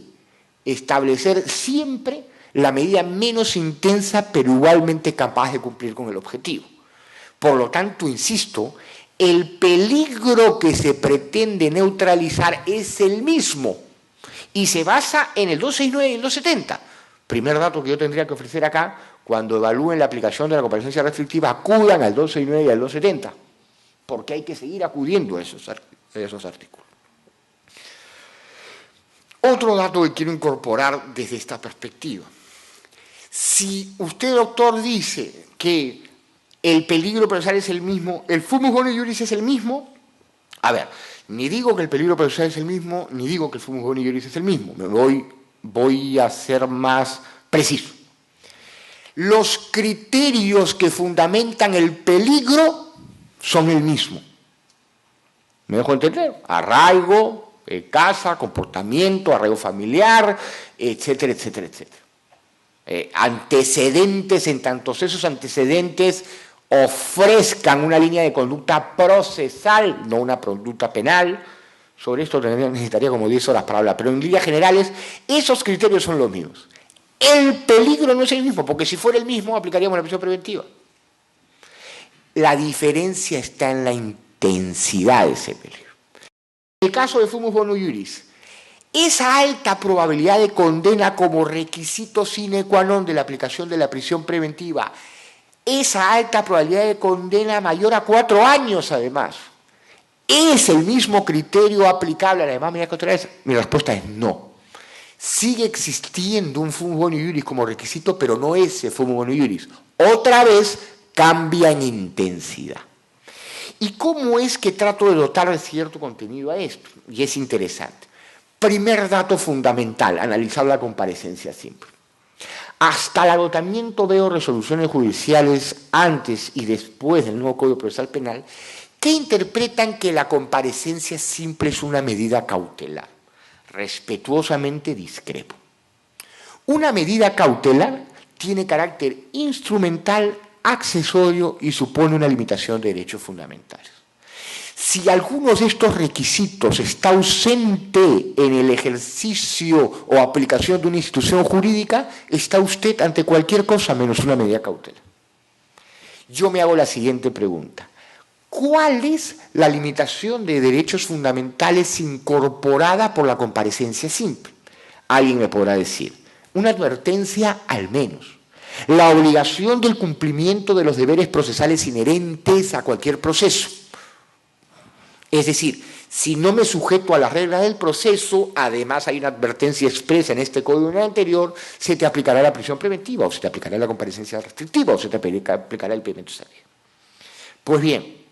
establecer siempre la medida menos intensa pero igualmente capaz de cumplir con el objetivo. Por lo tanto, insisto, el peligro que se pretende neutralizar es el mismo y se basa en el 269 y el 270. Primer dato que yo tendría que ofrecer acá: cuando evalúen la aplicación de la comparecencia restrictiva, acudan al 269 y al 270, porque hay que seguir acudiendo a esos artículos. Otro dato que quiero incorporar desde esta perspectiva: si usted, doctor, dice que el peligro procesal es el mismo, el fumus boni iuris es el mismo, a ver, ni digo que el peligro procesal es el mismo, ni digo que el fumus boni iuris es el mismo, voy a ser más preciso. Los criterios que fundamentan el peligro son el mismo. ¿Me dejo entender? Arraigo, casa, comportamiento, arraigo familiar, etcétera, etcétera, etcétera. Antecedentes, en tantos esos antecedentes ofrezcan una línea de conducta procesal, no una conducta penal. Sobre esto necesitaría como 10 horas para hablar, pero en líneas generales esos criterios son los mismos. El peligro no es el mismo, porque si fuera el mismo aplicaríamos la prisión preventiva. La diferencia está en la intensidad de ese peligro. En el caso de fumus bonu iuris, esa alta probabilidad de condena como requisito sine qua non de la aplicación de la prisión preventiva, esa alta probabilidad de condena mayor a 4 años además, ¿es el mismo criterio aplicable a las demás medidas cautelares? Mi respuesta es no. Sigue existiendo un fumus bonu iuris como requisito, pero no ese fumus bonu iuris. Otra vez cambia en intensidad. ¿Y cómo es que trato de dotar de cierto contenido a esto? Y es interesante. Primer dato fundamental, analizar la comparecencia simple. Hasta el agotamiento veo resoluciones judiciales antes y después del nuevo Código Procesal Penal que interpretan que la comparecencia simple es una medida cautelar. Respetuosamente discrepo. Una medida cautelar tiene carácter instrumental, accesorio y supone una limitación de derechos fundamentales. Si alguno de estos requisitos está ausente en el ejercicio o aplicación de una institución jurídica, está usted ante cualquier cosa menos una medida cautelar. Yo me hago la siguiente pregunta. ¿Cuál es la limitación de derechos fundamentales incorporada por la comparecencia simple? Alguien me podrá decir, una advertencia al menos. La obligación del cumplimiento de los deberes procesales inherentes a cualquier proceso. Es decir, si no me sujeto a las reglas del proceso, además hay una advertencia expresa en este código en el anterior, se te aplicará la prisión preventiva, o se te aplicará la comparecencia restrictiva, o se te aplicará el impedimento de salida. Pues bien,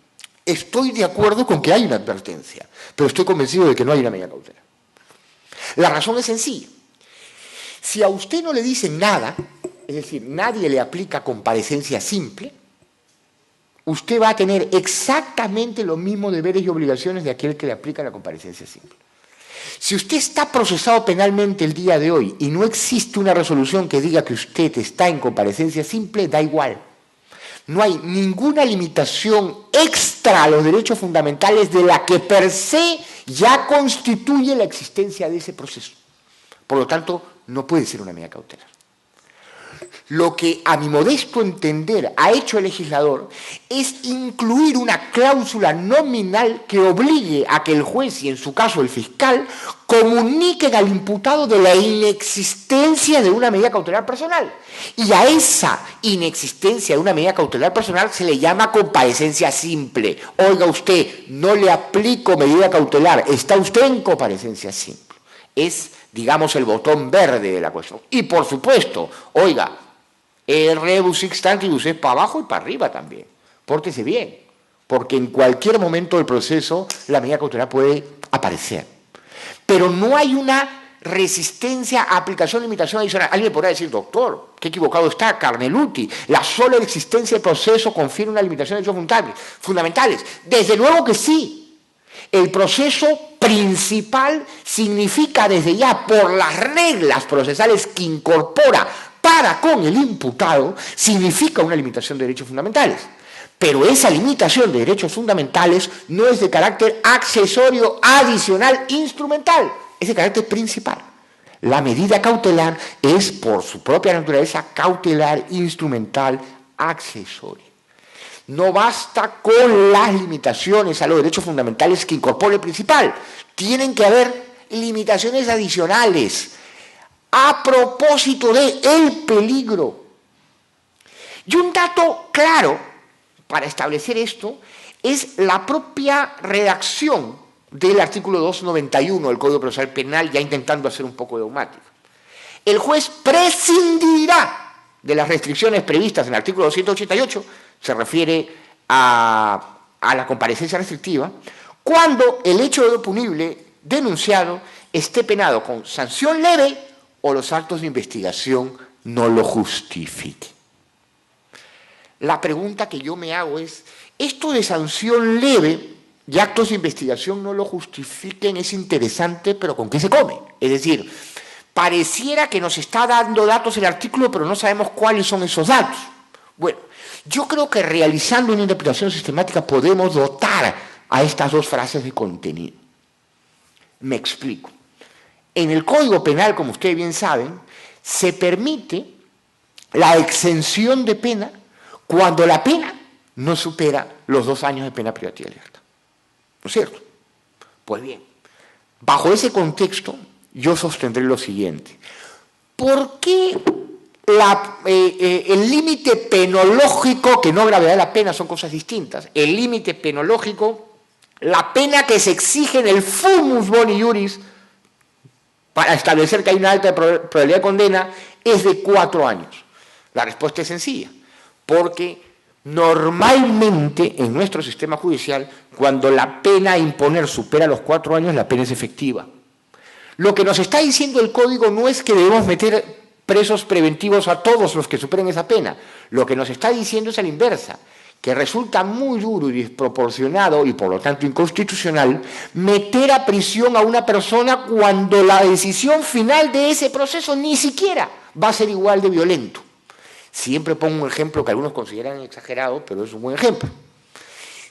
estoy de acuerdo con que hay una advertencia, pero estoy convencido de que no hay una medida cautelar. La razón es sencilla. Si a usted no le dicen nada, es decir, nadie le aplica comparecencia simple, usted va a tener exactamente los mismos deberes y obligaciones de aquel que le aplica la comparecencia simple. Si usted está procesado penalmente el día de hoy y no existe una resolución que diga que usted está en comparecencia simple, da igual. No hay ninguna limitación extra a los derechos fundamentales de la que per se ya constituye la existencia de ese proceso. Por lo tanto, no puede ser una medida cautelar. Lo que, a mi modesto entender, ha hecho el legislador es incluir una cláusula nominal que obligue a que el juez, y en su caso el fiscal, comuniquen al imputado de la inexistencia de una medida cautelar personal. Y a esa inexistencia de una medida cautelar personal se le llama comparecencia simple. Oiga usted, no le aplico medida cautelar, está usted en comparecencia simple. Es, digamos, el botón verde de la cuestión. Y por supuesto, oiga, el rebus sic stantibus es para abajo y para arriba también. Pórtese bien, porque en cualquier momento del proceso la medida cautelar puede aparecer. Pero no hay una resistencia a aplicación de limitación adicional. Alguien podrá decir, doctor, qué equivocado está, Carneluti, la sola existencia del proceso confiere una limitación de derechos fundamentales. Desde luego que sí. El proceso principal significa desde ya, por las reglas procesales que incorpora para con el imputado, significa una limitación de derechos fundamentales. Pero esa limitación de derechos fundamentales no es de carácter accesorio, adicional, instrumental, es de carácter principal. La medida cautelar es, por su propia naturaleza, cautelar, instrumental, accesoria. No basta con las limitaciones a los derechos fundamentales que incorpora el principal. Tienen que haber limitaciones adicionales a propósito del peligro. Y un dato claro para establecer esto es la propia redacción del artículo 291 del Código Procesal Penal, ya intentando hacer un poco dogmático. El juez prescindirá de las restricciones previstas en el artículo 288, se refiere a la comparecencia restrictiva, cuando el hecho punible denunciado esté penado con sanción leve o los actos de investigación no lo justifiquen. La pregunta que yo me hago es, ¿esto de sanción leve y actos de investigación no lo justifiquen es interesante, pero ¿con qué se come? Es decir, pareciera que nos está dando datos el artículo, pero no sabemos cuáles son esos datos. Bueno, yo creo que realizando una interpretación sistemática podemos dotar a estas dos frases de contenido. Me explico. En el Código Penal, como ustedes bien saben, se permite la exención de pena cuando la pena no supera los 2 años de pena privativa de libertad. ¿No es cierto? Pues bien, bajo ese contexto, yo sostendré lo siguiente. ¿Por qué el límite penológico, que no gravedad de la pena, son cosas distintas, el límite penológico, la pena que se exige en el fumus boni iuris para establecer que hay una alta probabilidad de condena, es de 4 años? La respuesta es sencilla, porque normalmente en nuestro sistema judicial, cuando la pena a imponer supera los 4 años, la pena es efectiva. Lo que nos está diciendo el Código no es que debemos meter presos preventivos a todos los que superen esa pena. Lo que nos está diciendo es a la inversa, que resulta muy duro y desproporcionado y por lo tanto inconstitucional meter a prisión a una persona cuando la decisión final de ese proceso ni siquiera va a ser igual de violento. Siempre pongo un ejemplo que algunos consideran exagerado, pero es un buen ejemplo.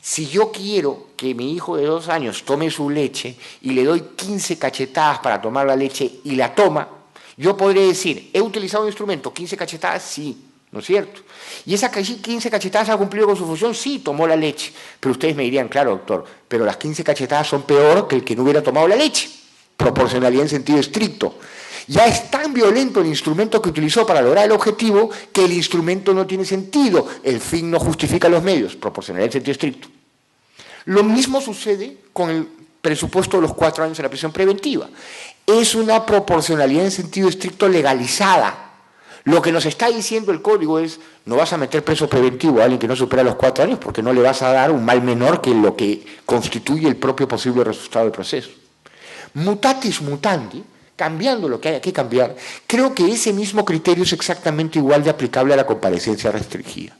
Si yo quiero que mi hijo de 2 años tome su leche y le doy 15 cachetadas para tomar la leche y la toma, yo podré decir, ¿he utilizado un instrumento? ¿15 cachetadas? Sí, ¿no es cierto? ¿Y esas 15 cachetadas ha cumplido con su función? Sí, tomó la leche. Pero ustedes me dirían, claro, doctor, pero las 15 cachetadas son peor que el que no hubiera tomado la leche. Proporcionalidad en sentido estricto. Ya es tan violento el instrumento que utilizó para lograr el objetivo que el instrumento no tiene sentido. El fin no justifica los medios. Proporcionalidad en sentido estricto. Lo mismo sucede con el presupuesto de los 4 años en la prisión preventiva. Es una proporcionalidad en sentido estricto legalizada. Lo que nos está diciendo el Código es, no vas a meter preso preventivo a alguien que no supera los 4 años porque no le vas a dar un mal menor que lo que constituye el propio posible resultado del proceso. Mutatis mutandi, cambiando lo que haya que cambiar, creo que ese mismo criterio es exactamente igual de aplicable a la comparecencia restringida.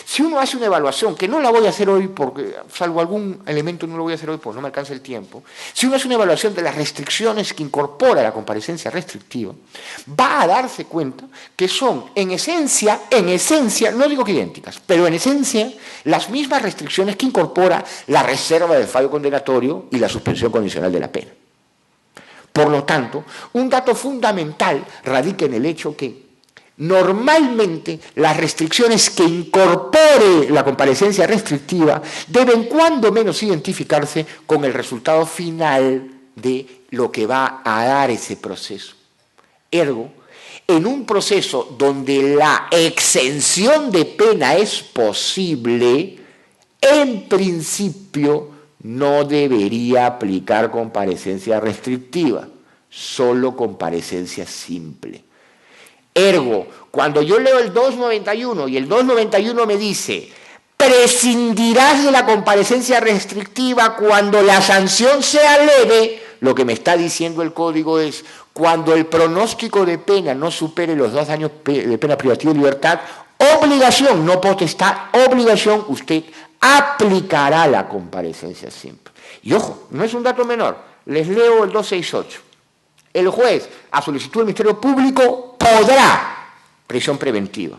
Si uno hace una evaluación, que no la voy a hacer hoy, porque salvo algún elemento no lo voy a hacer hoy porque no me alcanza el tiempo, si uno hace una evaluación de las restricciones que incorpora la comparecencia restrictiva, va a darse cuenta que son en esencia, no digo que idénticas, pero en esencia las mismas restricciones que incorpora la reserva del fallo condenatorio y la suspensión condicional de la pena. Por lo tanto, un dato fundamental radica en el hecho que normalmente las restricciones que incorpore la comparecencia restrictiva deben cuando menos identificarse con el resultado final de lo que va a dar ese proceso. Ergo, en un proceso donde la exención de pena es posible, en principio no debería aplicar comparecencia restrictiva, solo comparecencia simple. Ergo, cuando yo leo el 291 y el 291 me dice, prescindirás de la comparecencia restrictiva cuando la sanción sea leve, lo que me está diciendo el Código es, cuando el pronóstico de pena no supere los 2 años de pena privativa de libertad, obligación, no potestad, obligación, usted aplicará la comparecencia simple. Y ojo, no es un dato menor, les leo el 268. El juez, a solicitud del Ministerio Público, podrá prisión preventiva.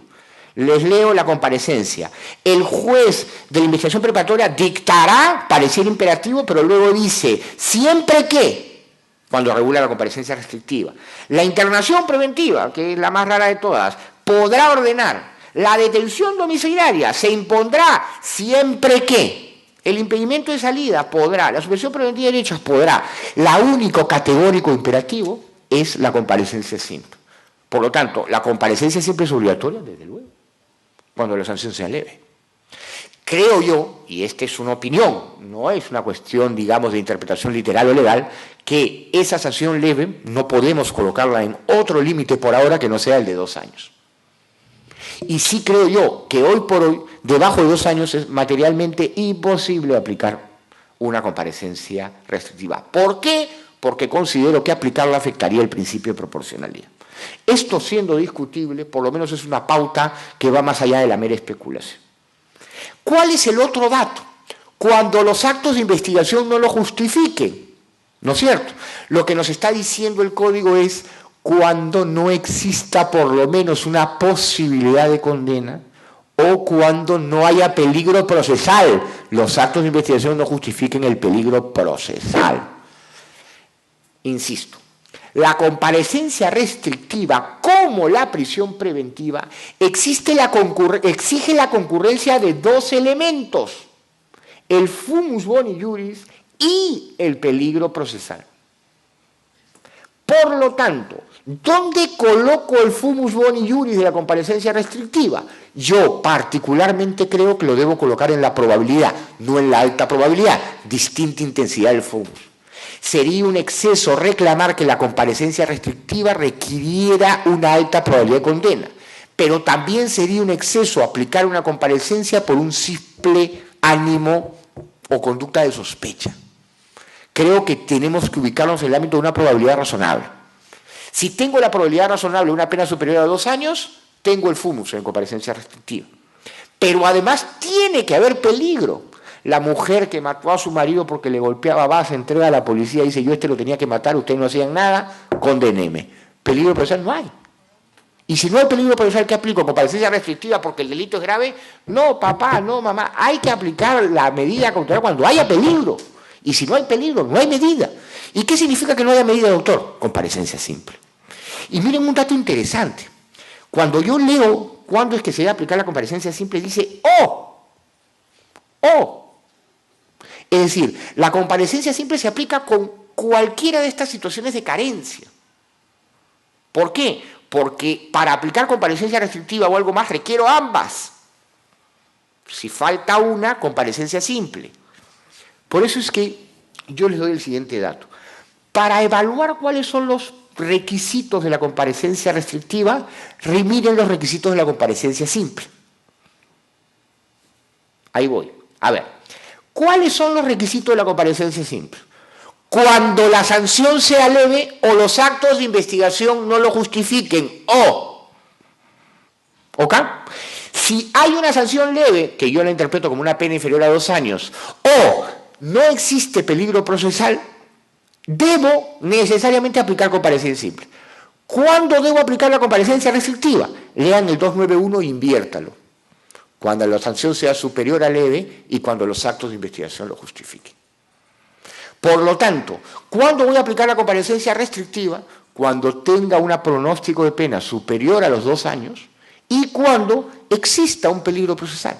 Les leo la comparecencia. El juez de la investigación preparatoria dictará, pareciera imperativo, pero luego dice, siempre que, cuando regula la comparecencia restrictiva. La internación preventiva, que es la más rara de todas, podrá ordenar. La detención domiciliaria se impondrá siempre que. El impedimento de salida podrá, la suspensión preventiva de derechos podrá. La único categórico imperativo es la comparecencia simple. Por lo tanto, la comparecencia simple es obligatoria, desde luego, cuando la sanción sea leve. Creo yo, y esta es una opinión, no es una cuestión, digamos, de interpretación literal o legal, que esa sanción leve no podemos colocarla en otro límite por ahora que no sea el de 2 años. Y sí creo yo que hoy por hoy, debajo de 2 años, es materialmente imposible aplicar una comparecencia restrictiva. ¿Por qué? Porque considero que aplicarla afectaría el principio de proporcionalidad. Esto siendo discutible, por lo menos es una pauta que va más allá de la mera especulación. ¿Cuál es el otro dato? Cuando los actos de investigación no lo justifiquen, ¿no es cierto? Lo que nos está diciendo el Código es cuando no exista por lo menos una posibilidad de condena o cuando no haya peligro procesal. Los actos de investigación no justifiquen el peligro procesal. Insisto, la comparecencia restrictiva como la prisión preventiva exige la concurrencia de dos elementos, el fumus boni iuris y el peligro procesal. Por lo tanto, ¿dónde coloco el fumus boni iuris de la comparecencia restrictiva? Yo particularmente creo que lo debo colocar en la probabilidad, no en la alta probabilidad, distinta intensidad del fumus. Sería un exceso reclamar que la comparecencia restrictiva requiriera una alta probabilidad de condena, pero también sería un exceso aplicar una comparecencia por un simple ánimo o conducta de sospecha. Creo que tenemos que ubicarnos en el ámbito de una probabilidad razonable. Si tengo la probabilidad razonable de una pena superior a 2 años, tengo el fumus en comparecencia restrictiva. Pero además tiene que haber peligro. La mujer que mató a su marido porque le golpeaba base, entrega a la policía y dice, yo lo tenía que matar, ustedes no hacían nada, condéneme. Peligro procesal no hay. Y si no hay peligro procesal, ¿qué aplico? ¿Comparecencia restrictiva porque el delito es grave? No, papá, no, mamá. Hay que aplicar la medida cautelar cuando haya peligro. Y si no hay peligro, no hay medida. ¿Y qué significa que no haya medida, doctor? Comparecencia simple. Y miren un dato interesante. Cuando yo leo cuándo es que se debe aplicar la comparecencia simple, dice ¡oh! Es decir, la comparecencia simple se aplica con cualquiera de estas situaciones de carencia. ¿Por qué? Porque para aplicar comparecencia restrictiva o algo más requiero ambas. Si falta una, comparecencia simple. Por eso es que yo les doy el siguiente dato. Para evaluar cuáles son los requisitos de la comparecencia restrictiva, miren los requisitos de la comparecencia simple. Ahí voy. A ver, ¿cuáles son los requisitos de la comparecencia simple? Cuando la sanción sea leve o los actos de investigación no lo justifiquen. ¿Ok? Si hay una sanción leve, que yo la interpreto como una pena inferior a 2 años, o no existe peligro procesal, debo necesariamente aplicar comparecencia simple. ¿Cuándo debo aplicar la comparecencia restrictiva? Lean el 291 e inviértalo. Cuando la sanción sea superior a leve y cuando los actos de investigación lo justifiquen. Por lo tanto, ¿cuándo voy a aplicar la comparecencia restrictiva? Cuando tenga un pronóstico de pena superior a los 2 años y cuando exista un peligro procesal.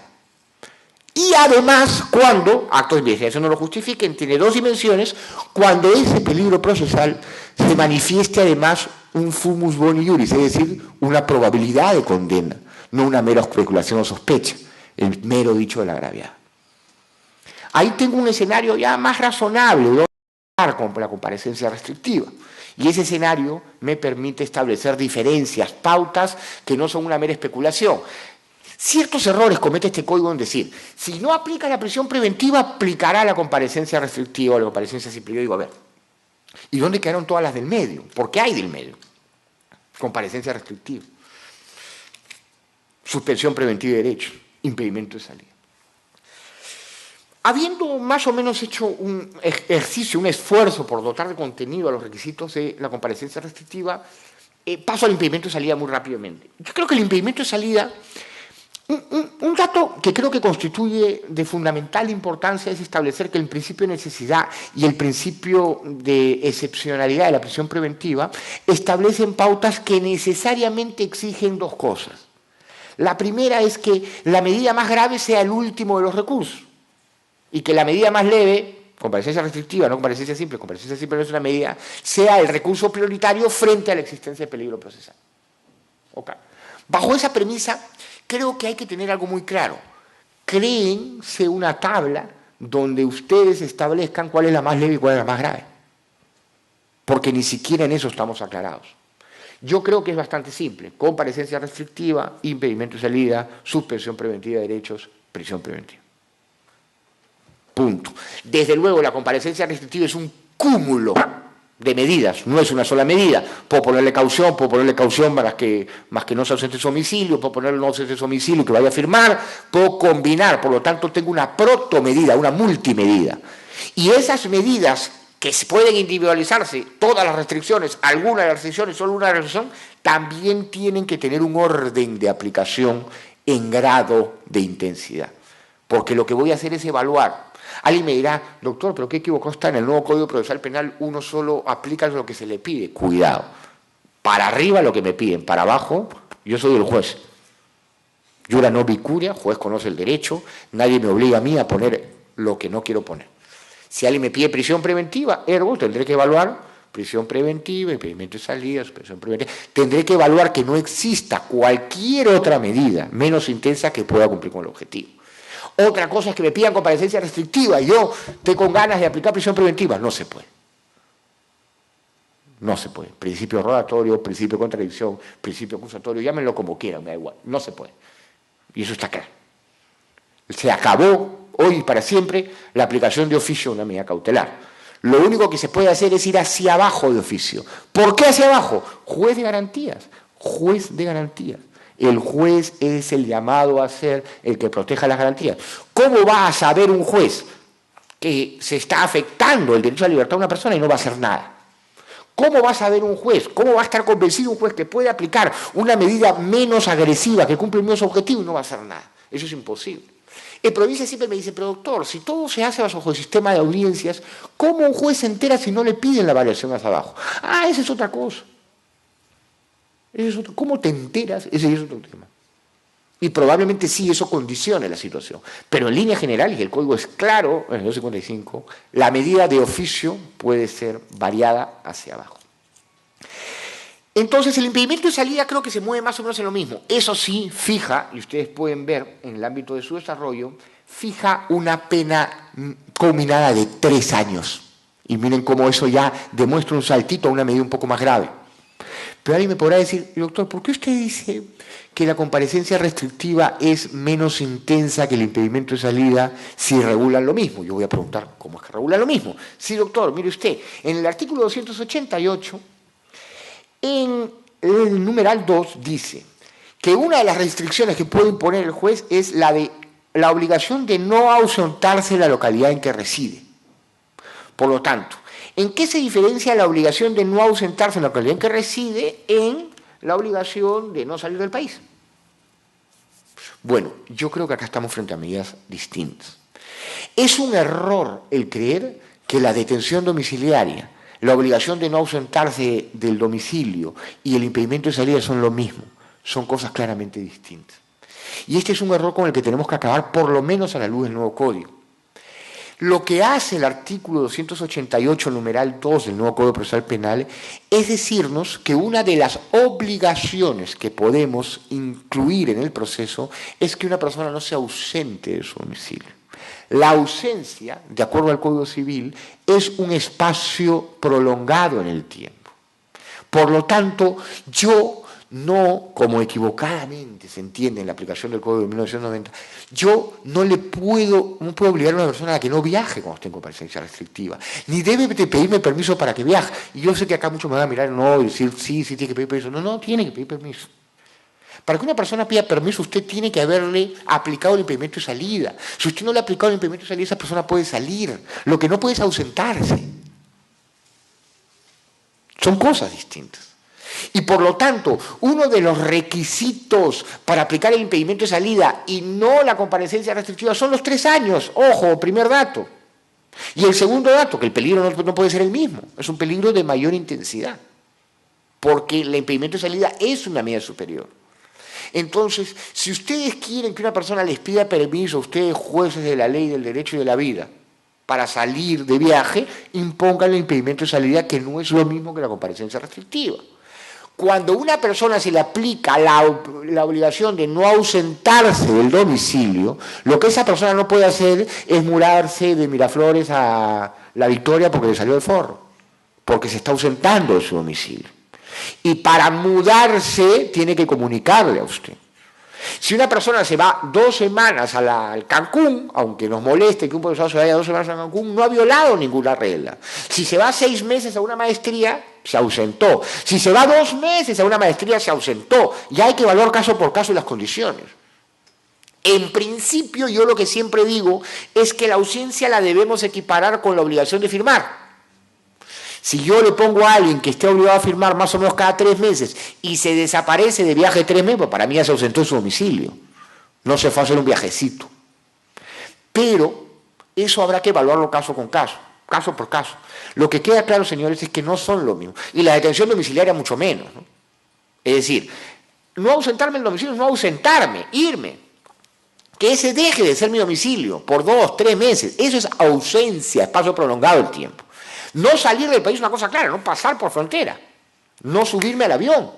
Y además, cuando actos de investigación no lo justifiquen, tiene 2 dimensiones, cuando ese peligro procesal se manifieste además un fumus boni iuris, es decir, una probabilidad de condena, no una mera especulación o sospecha, el mero dicho de la gravedad. Ahí tengo un escenario ya más razonable de con la comparecencia restrictiva. Y ese escenario me permite establecer diferencias, pautas que no son una mera especulación. Ciertos errores comete este código en decir, si no aplica la prisión preventiva, aplicará la comparecencia restrictiva o la comparecencia simple. Yo digo, a ver, ¿y dónde quedaron todas las del medio? ¿Por qué hay del medio? Comparecencia restrictiva, suspensión preventiva de derechos, impedimento de salida. Habiendo más o menos hecho un ejercicio, un esfuerzo por dotar de contenido a los requisitos de la comparecencia restrictiva, paso al impedimento de salida muy rápidamente. Yo creo que el impedimento de salida, un dato que creo que constituye de fundamental importancia es establecer que el principio de necesidad y el principio de excepcionalidad de la prisión preventiva establecen pautas que necesariamente exigen 2 cosas. La primera es que la medida más grave sea el último de los recursos. Y que la medida más leve, comparecencia restrictiva, no comparecencia simple no es una medida, sea el recurso prioritario frente a la existencia de peligro procesal. Okay. Bajo esa premisa, creo que hay que tener algo muy claro. Créense una tabla donde ustedes establezcan cuál es la más leve y cuál es la más grave. Porque ni siquiera en eso estamos aclarados. Yo creo que es bastante simple. Comparecencia restrictiva, impedimento de salida, suspensión preventiva de derechos, prisión preventiva. Punto. Desde luego, la comparecencia restrictiva es un cúmulo de medidas, no es una sola medida. Puedo ponerle caución más que no se ausente su domicilio, puedo ponerle no ausente su domicilio que vaya a firmar, puedo combinar, por lo tanto tengo una protomedida, una multimedida. Y esas medidas que pueden individualizarse, todas las restricciones, alguna de las restricciones, solo una restricción, también tienen que tener un orden de aplicación en grado de intensidad. Porque lo que voy a hacer es evaluar Alguien me dirá, doctor, ¿pero qué equivocado está? En el nuevo Código Procesal Penal uno solo aplica lo que se le pide. Cuidado. Para arriba lo que me piden, para abajo yo soy el juez. Jura non vicuria, juez conoce el derecho, nadie me obliga a mí a poner lo que no quiero poner. Si alguien me pide prisión preventiva, ergo tendré que evaluar prisión preventiva, impedimento de salidas, prisión preventiva. Tendré que evaluar que no exista cualquier otra medida menos intensa que pueda cumplir con el objetivo. Otra cosa es que me pidan comparecencia restrictiva y yo esté con ganas de aplicar prisión preventiva. No se puede. No se puede. Principio rogatorio, principio de contradicción, principio acusatorio, llámenlo como quieran, me da igual. No se puede. Y eso está claro. Se acabó hoy y para siempre la aplicación de oficio de una medida cautelar. Lo único que se puede hacer es ir hacia abajo de oficio. ¿Por qué hacia abajo? Juez de garantías. Juez de garantías. El juez es el llamado a ser el que proteja las garantías. ¿Cómo va a saber un juez que se está afectando el derecho a la libertad de una persona y no va a hacer nada? ¿Cómo va a saber un juez? ¿Cómo va a estar convencido un juez que puede aplicar una medida menos agresiva que cumple el mismo objetivo y no va a hacer nada? Eso es imposible. En provincia siempre me dice, pero doctor, si todo se hace bajo el sistema de audiencias, ¿cómo un juez se entera si no le piden la variación hacia abajo? Ah, esa es otra cosa. ¿Cómo te enteras? Ese es otro tema. Y probablemente sí, eso condicione la situación. Pero en líneas generales, y el código es claro, en el 255, la medida de oficio puede ser variada hacia abajo. Entonces, el impedimento de salida creo que se mueve más o menos en lo mismo. Eso sí, fija, y ustedes pueden ver en el ámbito de su desarrollo, fija una pena combinada de 3 años. Y miren cómo eso ya demuestra un saltito a una medida un poco más grave. Pero alguien me podrá decir, doctor, ¿por qué usted dice que la comparecencia restrictiva es menos intensa que el impedimento de salida si regulan lo mismo? Yo voy a preguntar, ¿cómo es que regulan lo mismo? Sí, doctor, mire usted, en el artículo 288, en el numeral 2 dice que una de las restricciones que puede imponer el juez es la de la obligación de no ausentarse en la localidad en que reside. Por lo tanto, ¿en qué se diferencia la obligación de no ausentarse en la localidad en que reside en la obligación de no salir del país? Bueno, yo creo que acá estamos frente a medidas distintas. Es un error el creer que la detención domiciliaria, la obligación de no ausentarse del domicilio y el impedimento de salida son lo mismo. Son cosas claramente distintas. Y este es un error con el que tenemos que acabar, por lo menos a la luz del nuevo código. Lo que hace el artículo 288, numeral 2 del nuevo Código Procesal Penal, es decirnos que una de las obligaciones que podemos incluir en el proceso es que una persona no se ausente de su domicilio. La ausencia, de acuerdo al Código Civil, es un espacio prolongado en el tiempo. Por lo tanto, yo no, como equivocadamente se entiende en la aplicación del Código de 1990, yo no puedo obligar a una persona a que no viaje cuando esté en comparecencia restrictiva, ni debe de pedirme permiso para que viaje. Y yo sé que acá muchos me van a mirar no y decir, sí, tiene que pedir permiso. No, tiene que pedir permiso. Para que una persona pida permiso, usted tiene que haberle aplicado el impedimento de salida. Si usted no le ha aplicado el impedimento de salida, esa persona puede salir. Lo que no puede es ausentarse. Son cosas distintas. Y por lo tanto, uno de los requisitos para aplicar el impedimento de salida y no la comparecencia restrictiva son los 3 años. Ojo, primer dato. Y el segundo dato, que el peligro no puede ser el mismo. Es un peligro de mayor intensidad. Porque el impedimento de salida es una medida superior. Entonces, si ustedes quieren que una persona les pida permiso, ustedes jueces de la ley, del derecho y de la vida, para salir de viaje, impongan el impedimento de salida, que no es lo mismo que la comparecencia restrictiva. Cuando una persona se le aplica la obligación de no ausentarse del domicilio, lo que esa persona no puede hacer es mudarse de Miraflores a La Victoria porque le salió el forro, porque se está ausentando de su domicilio. Y para mudarse tiene que comunicarle a usted. Si una persona se va 2 semanas al Cancún, aunque nos moleste que un profesor se vaya 2 semanas a Cancún, no ha violado ninguna regla. Si se va 6 meses a una maestría, se ausentó. Si se va 2 meses a una maestría, se ausentó. Ya hay que evaluar caso por caso las condiciones. En principio, yo lo que siempre digo es que la ausencia la debemos equiparar con la obligación de firmar. Si yo le pongo a alguien que esté obligado a firmar más o menos cada 3 meses y se desaparece de viaje 3 meses, pues para mí ya se ausentó en su domicilio. No se fue a hacer un viajecito. Pero Eso habrá que evaluarlo caso con caso, caso por caso. Lo que queda claro, señores, es que no son lo mismo. Y la detención domiciliaria mucho menos, ¿no? Es decir, no ausentarme en el domicilio, no ausentarme, irme. Que ese deje de ser mi domicilio por 2, 3 meses. Eso es ausencia, espacio prolongado del tiempo. No salir del país, una cosa clara, no pasar por frontera. No subirme al avión.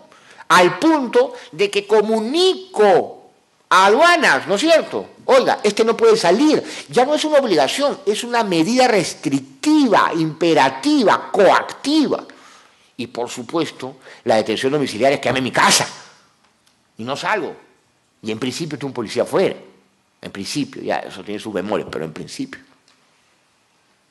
Al punto de que comunico a aduanas, ¿no es cierto? Oiga, este no puede salir. Ya no es una obligación, es una medida restrictiva, imperativa, coactiva. Y por supuesto, la detención domiciliaria es quedarme en mi casa y no salgo. Y en principio tengo un policía afuera. En principio, ya eso tiene sus bemoles, pero en principio.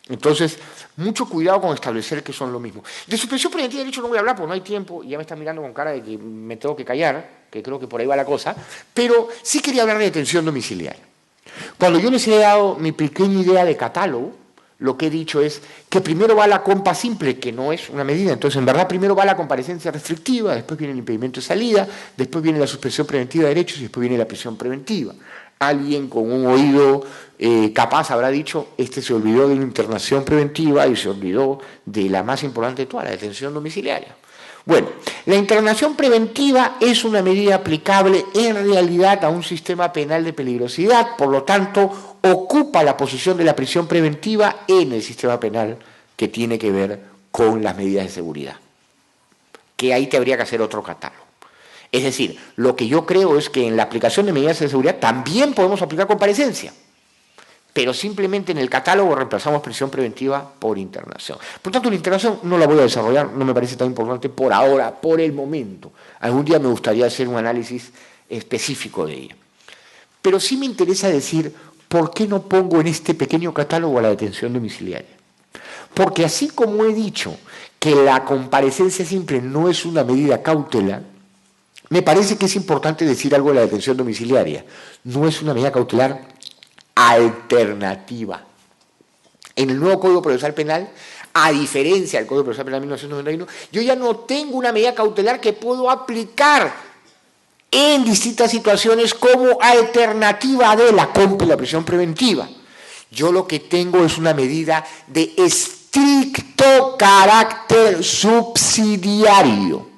Entonces, mucho cuidado con establecer que son lo mismo. De suspensión preventiva de derecho no voy a hablar porque no hay tiempo y ya me están mirando con cara de que me tengo que callar, que creo que por ahí va la cosa, pero sí quería hablar de detención domiciliaria. Cuando yo les he dado mi pequeña idea de catálogo, lo que he dicho es que primero va la compa simple, que no es una medida. Entonces, en verdad, primero va la comparecencia restrictiva, después viene el impedimento de salida, después viene la suspensión preventiva de derechos y después viene la prisión preventiva. Alguien con un oído capaz habrá dicho, este se olvidó de la internación preventiva y se olvidó de la más importante de todas, la detención domiciliaria. Bueno, la internación preventiva es una medida aplicable en realidad a un sistema penal de peligrosidad, por lo tanto, ocupa la posición de la prisión preventiva en el sistema penal que tiene que ver con las medidas de seguridad, que ahí te habría que hacer otro catálogo. Es decir, lo que yo creo es que en la aplicación de medidas de seguridad también podemos aplicar comparecencia, pero simplemente en el catálogo reemplazamos prisión preventiva por internación. Por tanto, la internación no la voy a desarrollar, no me parece tan importante por ahora, por el momento. Algún día me gustaría hacer un análisis específico de ella. Pero sí me interesa decir, ¿por qué no pongo en este pequeño catálogo a la detención domiciliaria? Porque así como he dicho que la comparecencia simple no es una medida cautelar, me parece que es importante decir algo de la detención domiciliaria. No es una medida cautelar alternativa. En el nuevo Código Procesal Penal, a diferencia del Código Procesal Penal de 1991, yo ya no tengo una medida cautelar que puedo aplicar en distintas situaciones como alternativa de la compra y la prisión preventiva. Yo lo que tengo es una medida de estricto carácter subsidiario.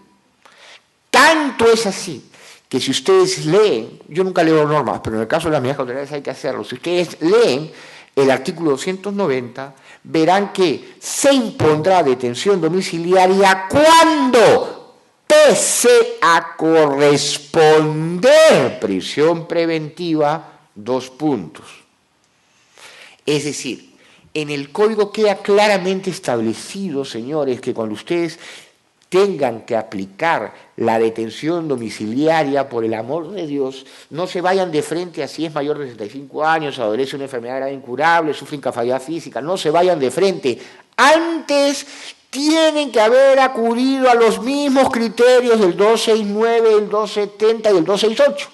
Tanto es así que si ustedes leen, yo nunca leo normas, pero en el caso de las medidas cautelares hay que hacerlo, si ustedes leen el artículo 290, verán que se impondrá detención domiciliaria cuando, pese a corresponder prisión preventiva, 2 puntos. Es decir, en el código queda claramente establecido, señores, que cuando ustedes tengan que aplicar la detención domiciliaria, por el amor de Dios, no se vayan de frente a si es mayor de 65 años, adolece una enfermedad grave incurable, sufre incapacidad física, no se vayan de frente. Antes tienen que haber acudido a los mismos criterios del 269, el 270 y el 268.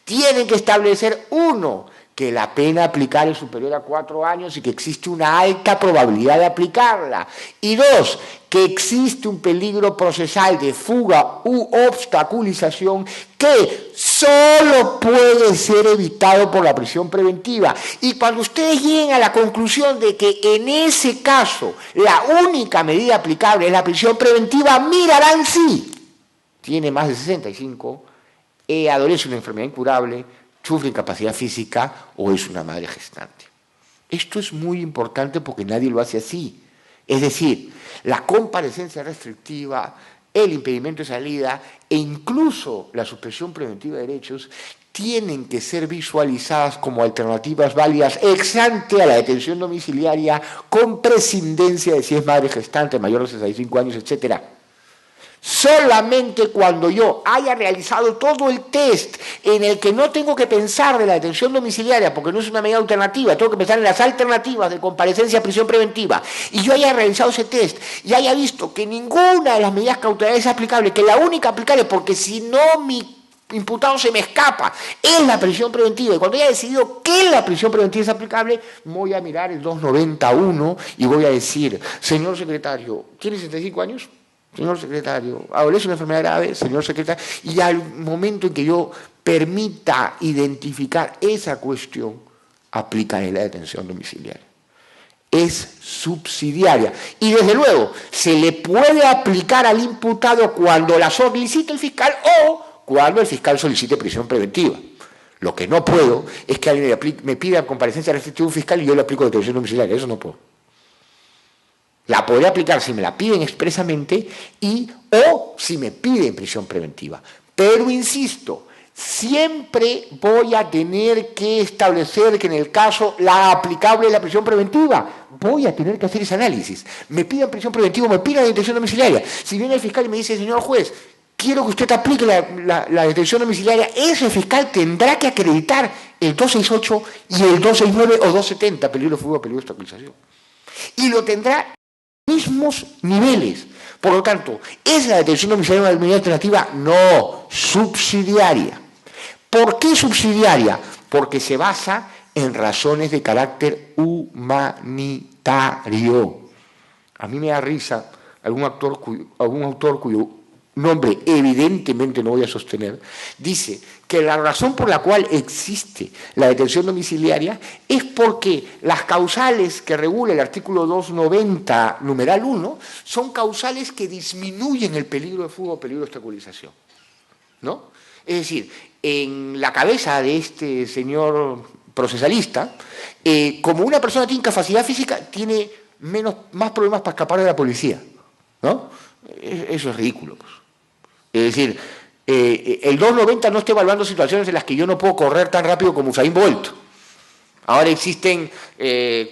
Tienen que establecer, uno, que la pena a aplicar es superior a 4 años y que existe una alta probabilidad de aplicarla. Y 2, que existe un peligro procesal de fuga u obstaculización que solo puede ser evitado por la prisión preventiva. Y cuando ustedes lleguen a la conclusión de que en ese caso la única medida aplicable es la prisión preventiva, mirarán si tiene más de 65, adolece una enfermedad incurable, sufre incapacidad física o es una madre gestante. Esto es muy importante porque nadie lo hace así. Es decir, la comparecencia restrictiva, el impedimento de salida e incluso la suspensión preventiva de derechos tienen que ser visualizadas como alternativas válidas ex ante a la detención domiciliaria con prescindencia de si es madre gestante, mayor de 65 años, etcétera. Solamente cuando yo haya realizado todo el test en el que no tengo que pensar de la detención domiciliaria, porque no es una medida alternativa, tengo que pensar en las alternativas de comparecencia a prisión preventiva, y yo haya realizado ese test y haya visto que ninguna de las medidas cautelares es aplicable, que la única aplicable, porque si no mi imputado se me escapa, es la prisión preventiva, y cuando haya decidido que la prisión preventiva es aplicable, voy a mirar el 291 y voy a decir, señor secretario, ¿tiene 65 años? Señor secretario, adolece una enfermedad grave, señor secretario, y al momento en que yo permita identificar esa cuestión, aplicaré la detención domiciliaria. es subsidiaria. Y desde luego, se le puede aplicar al imputado cuando la solicite el fiscal o cuando el fiscal solicite prisión preventiva. Lo que no puedo es que alguien me pida comparecencia restrictiva a un fiscal y yo le aplico detención domiciliaria. Eso no puedo. La podré aplicar si me la piden expresamente o si me piden prisión preventiva. Pero insisto, siempre voy a tener que establecer que en el caso la aplicable es la prisión preventiva. Voy a tener que hacer ese análisis. Me pidan prisión preventiva o me pidan detención domiciliaria. Si viene el fiscal y me dice, señor juez, quiero que usted aplique la detención domiciliaria, ese fiscal tendrá que acreditar el 268 y el 269 o 270, peligro de fuga, peligro de obstaculización. Y lo tendrá en mismos niveles. Por lo tanto, ¿es la detención domiciliaria una medida alternativa? No, subsidiaria. ¿Por qué subsidiaria? Porque se basa en razones de carácter humanitario. A mí me da risa algún autor cuyo nombre evidentemente no voy a sostener, dice que la razón por la cual existe la detención domiciliaria es porque las causales que regula el artículo 290, numeral 1, son causales que disminuyen el peligro de fuga o peligro de obstaculización, ¿no? Es decir, en la cabeza de este señor procesalista, como una persona tiene incapacidad física, tiene más problemas para escapar de la policía, ¿no? Eso es ridículo, pues. Es decir, el 290 no está evaluando situaciones en las que yo no puedo correr tan rápido como Usain Bolt. Ahora existen,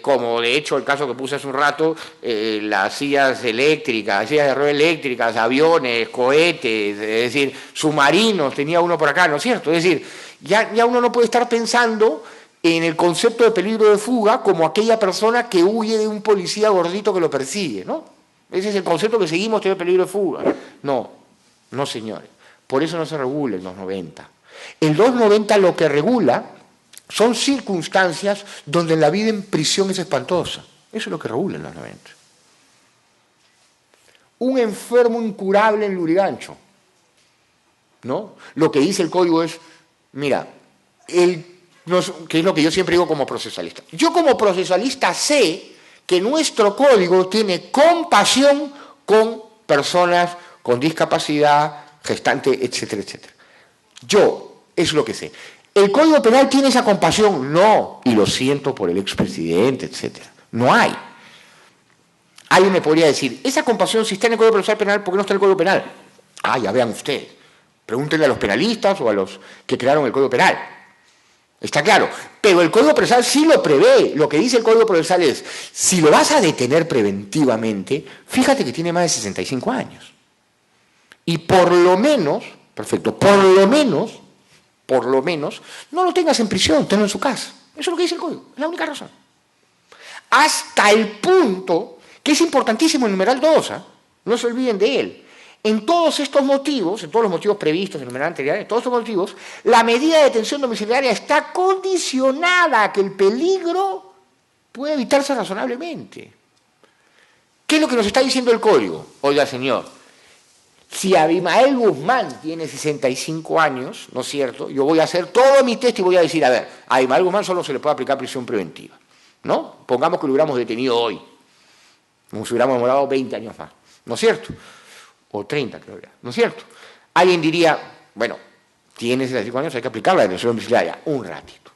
como de hecho el caso que puse hace un rato, las sillas eléctricas, sillas de ruedas eléctricas, aviones, cohetes, es decir, submarinos, tenía uno por acá, ¿no es cierto? Es decir, ya uno no puede estar pensando en el concepto de peligro de fuga como aquella persona que huye de un policía gordito que lo persigue, ¿no? Ese es el concepto que seguimos, tiene peligro de fuga. No, señores. Por eso no se regula el 290. El 290 lo que regula son circunstancias donde la vida en prisión es espantosa. Eso es lo que regula el 290. Un enfermo incurable en Lurigancho, ¿no? Lo que dice el código es, mira, que es lo que yo siempre digo como procesalista. Yo como procesalista sé que nuestro código tiene compasión con personas con discapacidad, gestante, etcétera, etcétera. Yo, es lo que sé. ¿El Código Penal tiene esa compasión? No, y lo siento por el expresidente, etcétera. No hay. Alguien me podría decir, esa compasión, si está en el Código Procesal Penal, ¿por qué no está en el Código Penal? Ya vean ustedes. Pregúntenle a los penalistas o a los que crearon el Código Penal. Está claro. Pero el Código Procesal sí lo prevé. Lo que dice el Código Procesal es, si lo vas a detener preventivamente, fíjate que tiene más de 65 años. Y por lo menos, perfecto, por lo menos, no lo tengas en prisión, tenlo en su casa. Eso es lo que dice el código, es la única razón. Hasta el punto, que es importantísimo el numeral 2, no se olviden de él. En todos estos motivos, en todos los motivos previstos en el numeral anterior, en todos estos motivos, la medida de detención domiciliaria está condicionada a que el peligro pueda evitarse razonablemente. ¿Qué es lo que nos está diciendo el código? Oiga, señor, si Abimael Guzmán tiene 65 años, ¿no es cierto? Yo voy a hacer todo mi test y voy a decir, a ver, a Abimael Guzmán solo se le puede aplicar prisión preventiva, ¿no? Pongamos que lo hubiéramos detenido hoy, como si hubiéramos demorado 20 años más, ¿no es cierto? O 30, creo que, ¿no es cierto? Alguien diría, bueno, tiene 65 años, hay que aplicar la detención domiciliaria, un ratito.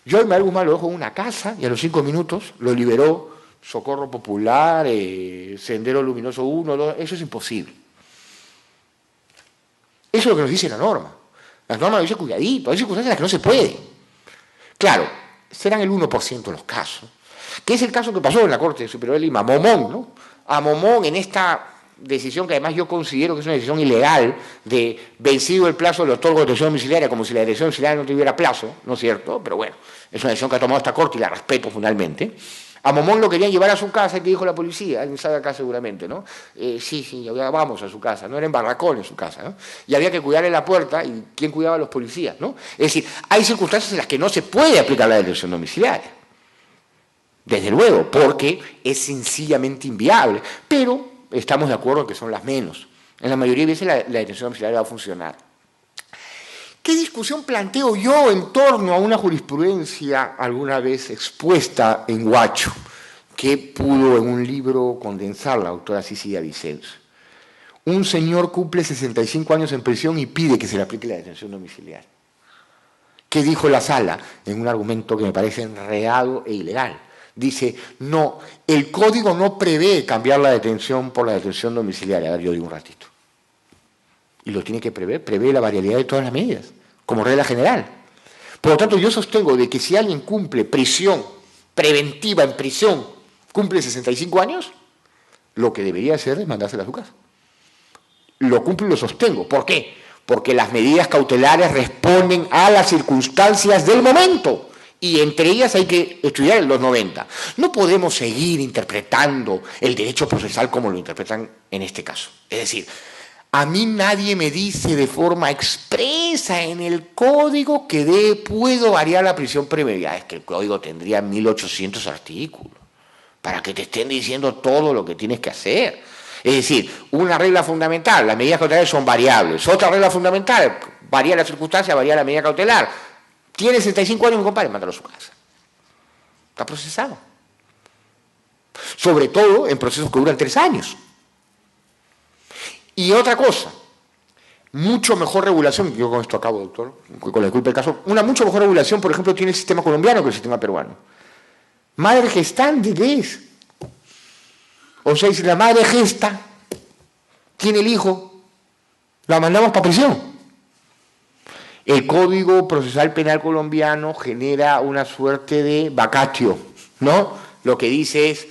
Yo a Abimael Guzmán lo dejo en una casa y a los 5 minutos lo liberó Socorro Popular, Sendero Luminoso 1, 2, eso es imposible. Eso es lo que nos dice la norma. La norma nos dice cuidadito, hay circunstancias en las que no se puede. Claro, serán el 1% de los casos, que es el caso que pasó en la Corte Superior de Lima, a Momón, ¿no? A Momón en esta decisión que además yo considero que es una decisión ilegal de vencido el plazo de otorgo de detención domiciliaria, como si la detención domiciliaria no tuviera plazo, ¿no es cierto? Pero bueno, es una decisión que ha tomado esta Corte y la respeto fundamentalmente. A Momón lo querían llevar a su casa, ¿qué dijo la policía? Alguien sabe acá seguramente, ¿no? Sí, vamos a su casa, no era en barracón en su casa, ¿no? Y había que cuidarle la puerta, ¿y quién cuidaba a los policías, no? Es decir, hay circunstancias en las que no se puede aplicar la detención domiciliaria. Desde luego, porque es sencillamente inviable, pero estamos de acuerdo en que son las menos. En la mayoría de veces la detención domiciliaria va a funcionar. ¿Qué discusión planteo yo en torno a una jurisprudencia alguna vez expuesta en Huacho? que pudo en un libro condensar la doctora Cecilia Vicens. Un señor cumple 65 años en prisión y pide que se le aplique la detención domiciliaria. ¿Qué dijo la sala? En un argumento que me parece enredado e ilegal. Dice, no, el código no prevé cambiar la detención por la detención domiciliaria. A ver, yo digo un ratito. Y lo tiene que prever, prevé la variabilidad de todas las medidas, como regla general. Por lo tanto, yo sostengo de que si alguien cumple prisión preventiva en prisión, cumple 65 años, lo que debería hacer es mandársela a su casa. Lo cumplo y lo sostengo. ¿Por qué? Porque las medidas cautelares responden a las circunstancias del momento. Y entre ellas hay que estudiar los 90. No podemos seguir interpretando el derecho procesal como lo interpretan en este caso. Es decir, a mí nadie me dice de forma expresa en el código que puedo variar la prisión preventiva. Es que el código tendría 1800 artículos para que te estén diciendo todo lo que tienes que hacer. Es decir, una regla fundamental, las medidas cautelares son variables. Otra regla fundamental, varía la circunstancia, varía la medida cautelar. Tiene 65 años, mi compadre, mándalo a su casa. Está procesado. Sobre todo en procesos que duran 3 años. Y otra cosa, mucho mejor regulación, yo con esto acabo, doctor, con la disculpa del caso, una mucho mejor regulación, por ejemplo, tiene el sistema colombiano que el sistema peruano. Madre gestante, ¿qué es? O sea, si la madre gesta, tiene el hijo, la mandamos para prisión. El Código Procesal Penal colombiano genera una suerte de vacatio, ¿no? Lo que dice es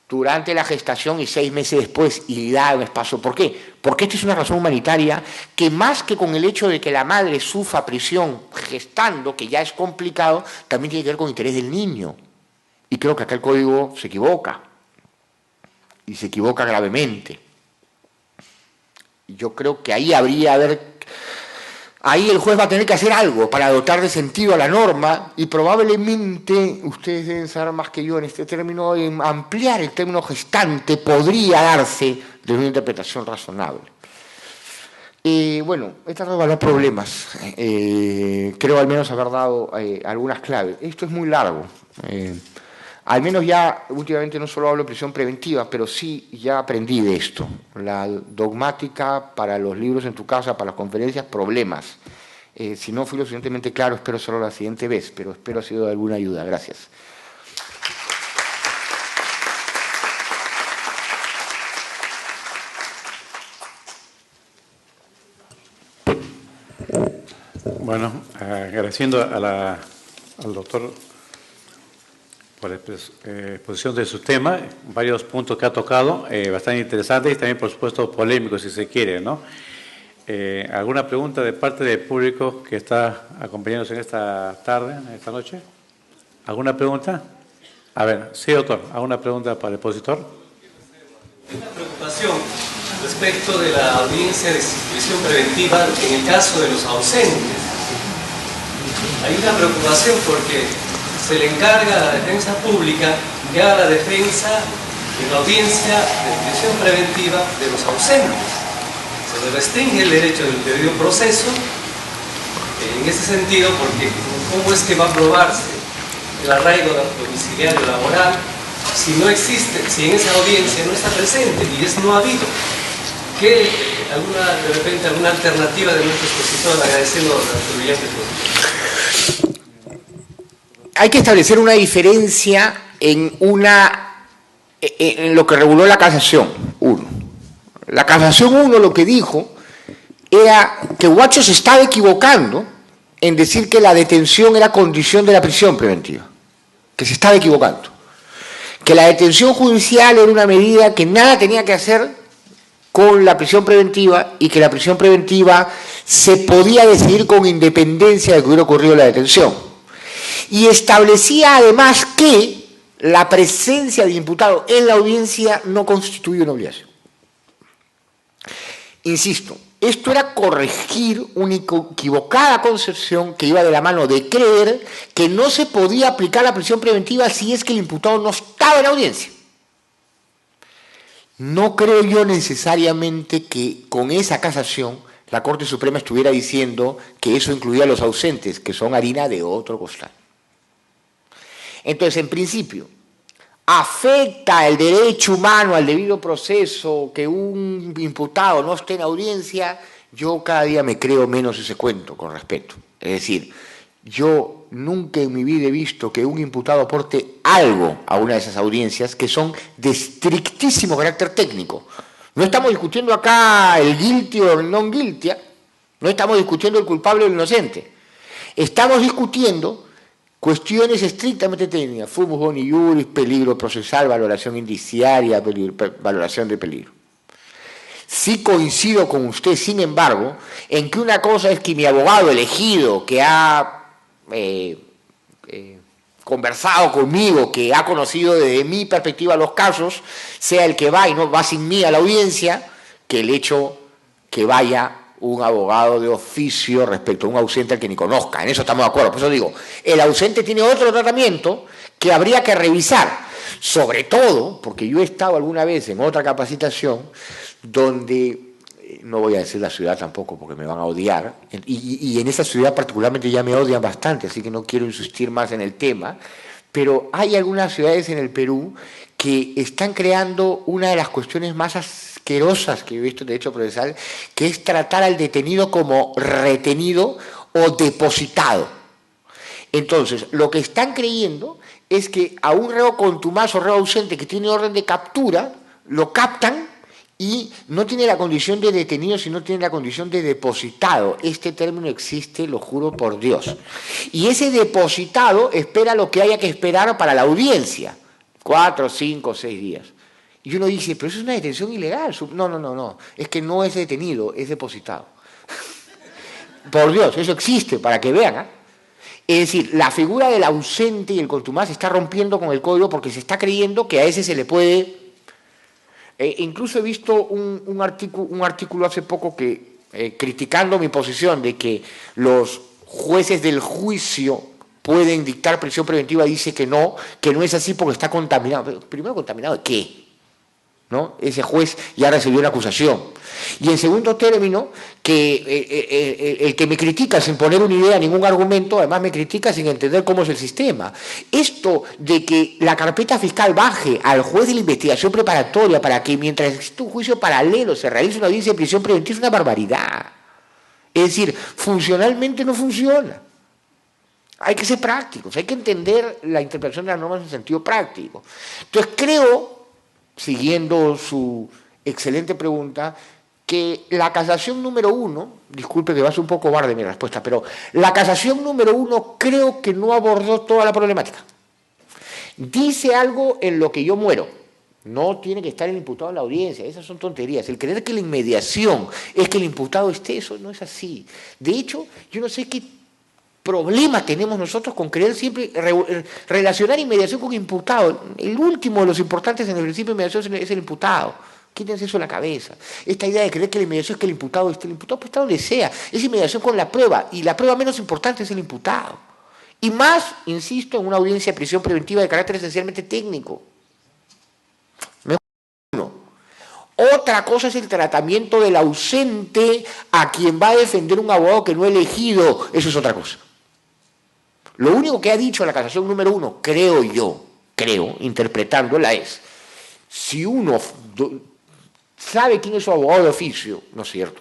durante la gestación y 6 meses después, y da un espacio. ¿Por qué? Porque esta es una razón humanitaria que más que con el hecho de que la madre sufra prisión gestando, que ya es complicado, también tiene que ver con el interés del niño. Y creo que acá el Código se equivoca, y se equivoca gravemente. Yo creo que ahí ahí el juez va a tener que hacer algo para dotar de sentido a la norma y probablemente, ustedes deben saber más que yo en este término, ampliar el término gestante podría darse de una interpretación razonable. Bueno, he tratado de evaluar problemas. Creo al menos haber dado algunas claves. Esto es muy largo. Al menos ya últimamente no solo hablo de prisión preventiva, pero sí ya aprendí de esto. La dogmática para los libros en tu casa, para las conferencias, problemas. Si no fui lo suficientemente claro, espero serlo la siguiente vez, pero espero ha sido de alguna ayuda. Gracias. Bueno, agradeciendo al doctor por la exposición de su tema, varios puntos que ha tocado, bastante interesantes y también, por supuesto, polémicos, si se quiere, ¿no? ¿Alguna pregunta de parte del público que está acompañándonos en esta tarde, en esta noche? ¿Alguna pregunta? A ver, sí, doctor, ¿alguna pregunta para el expositor? Una preocupación respecto de la audiencia de prisión preventiva en el caso de los ausentes. Hay una preocupación porque se le encarga a la defensa pública que haga la defensa en la audiencia de prisión preventiva de los ausentes. Se le restringe el derecho del debido proceso en ese sentido, porque ¿cómo es que va a probarse el arraigo domiciliario laboral si no existe, si en esa audiencia no está presente y es no habido? ¿Qué, de repente, alguna alternativa de nuestro expositor, agradeciendo la brillante exposición? Hay que establecer una diferencia en lo que reguló la casación 1. La casación 1 lo que dijo era que Guacho se estaba equivocando en decir que la detención era condición de la prisión preventiva, que se estaba equivocando, que la detención judicial era una medida que nada tenía que hacer con la prisión preventiva y que la prisión preventiva se podía decidir con independencia de que hubiera ocurrido la detención. Y establecía además que la presencia del imputado en la audiencia no constituye una obligación. Insisto, esto era corregir una equivocada concepción que iba de la mano de creer que no se podía aplicar la prisión preventiva si es que el imputado no estaba en la audiencia. No creo yo necesariamente que con esa casación la Corte Suprema estuviera diciendo que eso incluía a los ausentes, que son harina de otro costal. Entonces, en principio, afecta el derecho humano al debido proceso, que un imputado no esté en audiencia, yo cada día me creo menos ese cuento, con respeto. Es decir, yo nunca en mi vida he visto que un imputado aporte algo a una de esas audiencias que son de estrictísimo carácter técnico. No estamos discutiendo acá el guilty o el non guilty, no estamos discutiendo el culpable o el inocente. Estamos discutiendo cuestiones estrictamente técnicas, fumus boni iuris, peligro procesal, valoración indiciaria, valoración de peligro. Sí coincido con usted, sin embargo, en que una cosa es que mi abogado elegido, que ha conversado conmigo, que ha conocido desde mi perspectiva los casos, sea el que va y no va sin mí a la audiencia, que el hecho que vaya un abogado de oficio respecto a un ausente al que ni conozca. En eso estamos de acuerdo. Por eso digo, el ausente tiene otro tratamiento que habría que revisar. Sobre todo, porque yo he estado alguna vez en otra capacitación donde, no voy a decir la ciudad tampoco porque me van a odiar, y en esa ciudad particularmente ya me odian bastante, así que no quiero insistir más en el tema, pero hay algunas ciudades en el Perú que están creando una de las cuestiones más asquerosas que he visto en derecho procesal, que es tratar al detenido como retenido o depositado. Entonces, lo que están creyendo es que a un reo contumaz o reo ausente que tiene orden de captura, lo captan y no tiene la condición de detenido, sino tiene la condición de depositado. Este término existe, lo juro por Dios. Y ese depositado espera lo que haya que esperar para la audiencia, 4, 5, 6 días. Y uno dice, pero eso es una detención ilegal. No, es que no es detenido, es depositado. Por Dios, eso existe, para que vean, ¿eh? Es decir, la figura del ausente y el contumaz se está rompiendo con el código porque se está creyendo que a ese se le puede... incluso he visto un artículo hace poco que, criticando mi posición de que los jueces del juicio pueden dictar prisión preventiva, dice que no es así porque está contaminado. Pero, primero, ¿contaminado de qué? ¿No? Ese juez ya recibió una acusación. Y en segundo término, que el que me critica sin poner una idea, ningún argumento, además me critica sin entender cómo es el sistema. Esto de que la carpeta fiscal baje al juez de la investigación preparatoria para que mientras existe un juicio paralelo se realice una audiencia de prisión preventiva es una barbaridad. Es decir, funcionalmente no funciona. Hay que ser prácticos, hay que entender la interpretación de las normas en sentido práctico. Entonces creo, siguiendo su excelente pregunta, que la casación número 1, disculpe que va a ser un poco barde mi respuesta, pero la casación número 1 creo que no abordó toda la problemática. Dice algo en lo que yo muero. No tiene que estar el imputado en la audiencia, esas son tonterías. El creer que la inmediación es que el imputado esté, eso no es así. De hecho, yo no sé qué problema tenemos nosotros con creer siempre relacionar inmediación con imputado. El último de los importantes en el principio de inmediación es el imputado. Quítense eso en la cabeza. Esta idea de creer que la inmediación es que el imputado esté, el imputado puede estar donde sea. Es inmediación con la prueba, y la prueba menos importante es el imputado. Y más, insisto, en una audiencia de prisión preventiva de carácter esencialmente técnico. Otra cosa es el tratamiento del ausente a quien va a defender un abogado que no ha elegido. Eso es otra cosa. Lo único que ha dicho la casación número 1, creo, interpretándola es, si uno sabe quién es su abogado de oficio, ¿no es cierto?,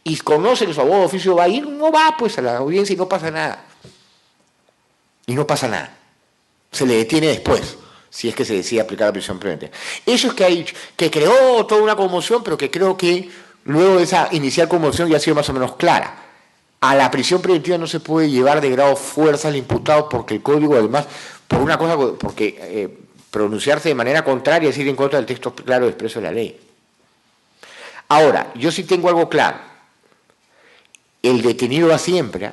y conoce que su abogado de oficio va a ir, no va pues a la audiencia y no pasa nada. Y no pasa nada. Se le detiene después, si es que se decide aplicar la prisión preventiva. Eso es que ha dicho, que creó toda una conmoción, pero que creo que luego de esa inicial conmoción ya ha sido más o menos clara. A la prisión preventiva no se puede llevar de grado fuerza al imputado porque el código, además, por una cosa, porque pronunciarse de manera contraria es ir en contra del texto claro y expreso de la ley. Ahora, yo sí tengo algo claro. El detenido va siempre.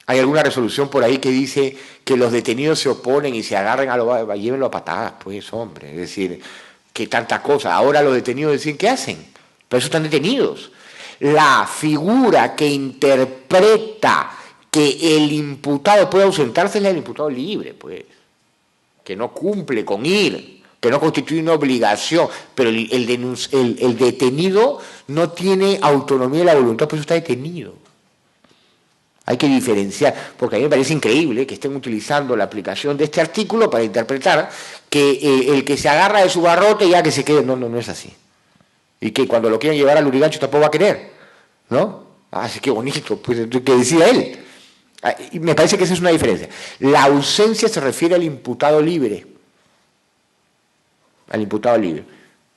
Hay alguna resolución por ahí que dice que los detenidos se oponen y se agarren llévenlo a patadas, pues, hombre. Es decir, que tanta cosa. Ahora los detenidos dicen, ¿qué hacen? Pero eso están detenidos. La figura que interpreta que el imputado puede ausentarse es la del imputado libre, pues, que no cumple con ir, que no constituye una obligación, pero el detenido no tiene autonomía de la voluntad, por eso está detenido. Hay que diferenciar, porque a mí me parece increíble que estén utilizando la aplicación de este artículo para interpretar que el que se agarra de su barrote ya que se quede. No, no es así. Y que cuando lo quieran llevar al Lurigancho tampoco va a querer, ¿no? Así que bonito, pues que decida él. Y me parece que esa es una diferencia. La ausencia se refiere al imputado libre. Al imputado libre.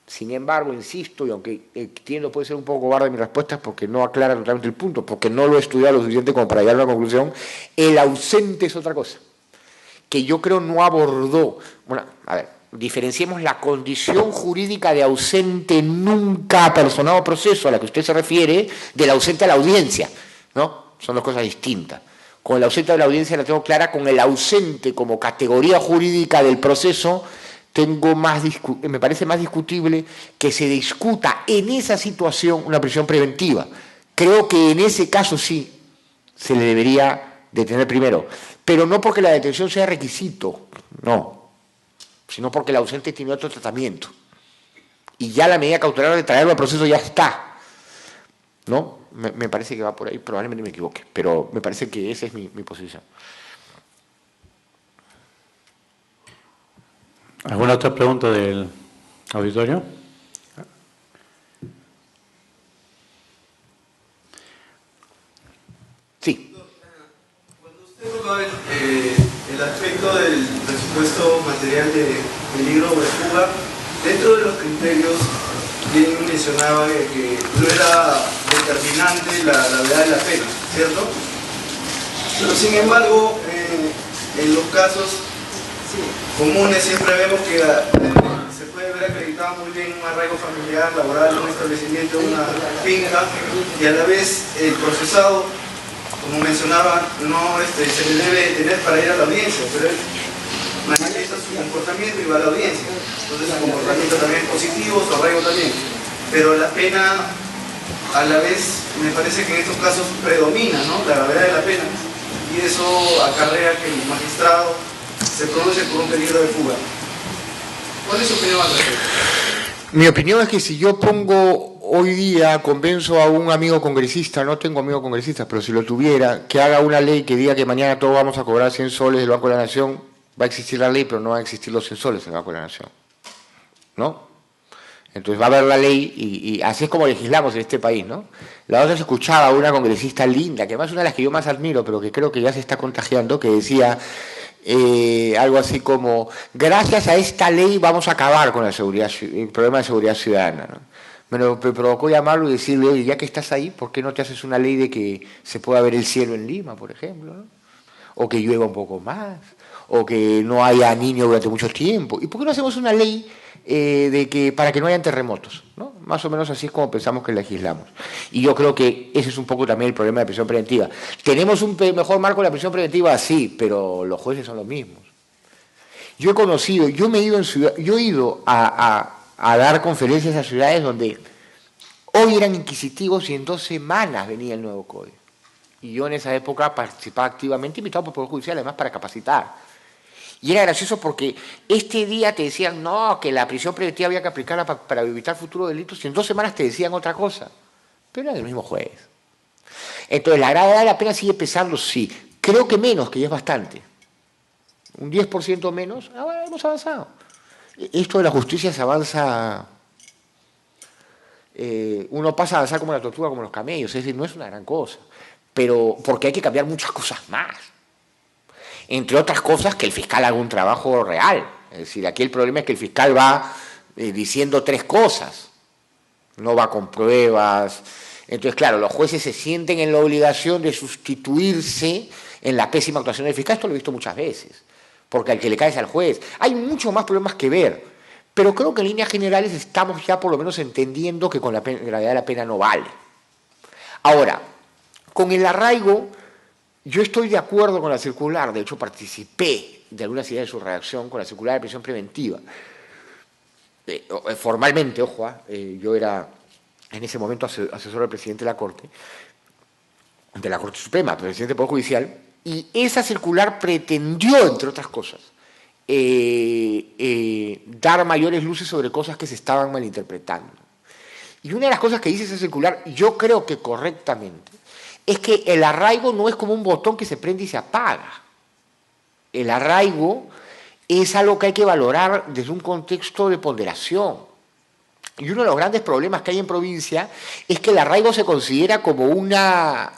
Sin embargo, insisto, y aunque entiendo puede ser un poco cobarde mi respuesta porque no aclara totalmente el punto, porque no lo he estudiado lo suficiente como para llegar a una conclusión, el ausente es otra cosa, que yo creo no abordó. Bueno, a ver, diferenciemos la condición jurídica de ausente nunca personado proceso a la que usted se refiere del ausente a la audiencia, ¿no? Son dos cosas distintas. Con el ausente de la audiencia la tengo clara, con el ausente como categoría jurídica del proceso me parece más discutible que se discuta en esa situación una prisión preventiva. Creo que en ese caso sí se le debería detener primero, pero no porque la detención sea requisito, no, sino porque el ausente tiene otro tratamiento. Y ya la medida cautelar de traerlo al proceso ya está, ¿no? Me parece que va por ahí, probablemente me equivoque, pero me parece que esa es mi posición. ¿Alguna otra pregunta del auditorio? Sí. Cuando usted tocaba el aspecto del presupuesto material de peligro o de fuga, dentro de los criterios bien mencionaba que no era determinante la gravedad de la pena, ¿cierto? Pero sin embargo, en los casos comunes siempre vemos que se puede ver acreditado muy bien un arraigo familiar, laboral, un establecimiento, una finca, y a la vez el procesado, como mencionaba, no se le debe detener para ir a la audiencia, pero él manifiesta su comportamiento y va a la audiencia. Entonces su comportamiento también es positivo, su arraigo también. Pero la pena, a la vez, me parece que en estos casos predomina, ¿no?, la gravedad de la pena, y eso acarrea que el magistrado se produce por un peligro de fuga. ¿Cuál es su opinión al respecto? Mi opinión es que si yo pongo hoy día, convenzo a un amigo congresista, no tengo amigo congresista, pero si lo tuviera, que haga una ley que diga que mañana todos vamos a cobrar 100 soles del Banco de la Nación, va a existir la ley, pero no van a existir los 100 soles del Banco de la Nación, ¿no? Entonces va a haber la ley y así es como legislamos en este país, ¿no? La otra vez escuchaba a una congresista linda, que además es una de las que yo más admiro, pero que creo que ya se está contagiando, que decía algo así como: gracias a esta ley vamos a acabar con el problema de seguridad ciudadana, ¿no? Me provocó llamarlo y decirle: oye, ya que estás ahí, ¿por qué no te haces una ley de que se pueda ver el cielo en Lima, por ejemplo, ¿no? O que llueva un poco más, o que no haya niños durante mucho tiempo. ¿Y por qué no hacemos una ley para que no hayan terremotos, ¿no? Más o menos así es como pensamos que legislamos. Y yo creo que ese es un poco también el problema de prisión preventiva. ¿Tenemos un mejor marco de la prisión preventiva? Sí, pero los jueces son los mismos. Yo he ido a dar conferencias a ciudades donde hoy eran inquisitivos y en 2 semanas venía el nuevo código. Y yo en esa época participaba activamente, invitado por el Poder Judicial, además para capacitar. Y era gracioso porque este día te decían, no, que la prisión preventiva había que aplicarla para evitar futuros delitos, y en 2 semanas te decían otra cosa. Pero era del mismo juez. Entonces, ¿la gravedad de la pena sigue pesando? Sí. Creo que menos, que ya es bastante. Un 10% menos, ahora hemos avanzado. Esto de la justicia se avanza... uno pasa a avanzar como la tortuga, como los camellos, es decir, no es una gran cosa. Pero porque hay que cambiar muchas cosas más. Entre otras cosas, que el fiscal haga un trabajo real. Es decir, aquí el problema es que el fiscal va diciendo 3 cosas, no va con pruebas. Entonces, claro, los jueces se sienten en la obligación de sustituirse en la pésima actuación del fiscal. Esto lo he visto muchas veces, porque al que le cae es al juez. Hay muchos más problemas que ver, pero creo que en líneas generales estamos ya por lo menos entendiendo que con la gravedad de la pena no vale. Ahora, con el arraigo... Yo estoy de acuerdo con la circular, de hecho participé de algunas ideas de su redacción con la circular de prisión preventiva. Formalmente, ojo, yo era en ese momento asesor del presidente de la Corte Suprema, presidente del Poder Judicial, y esa circular pretendió, entre otras cosas, dar mayores luces sobre cosas que se estaban malinterpretando. Y una de las cosas que dice esa circular, yo creo que correctamente, es que el arraigo no es como un botón que se prende y se apaga. El arraigo es algo que hay que valorar desde un contexto de ponderación. Y uno de los grandes problemas que hay en provincia es que el arraigo se considera como una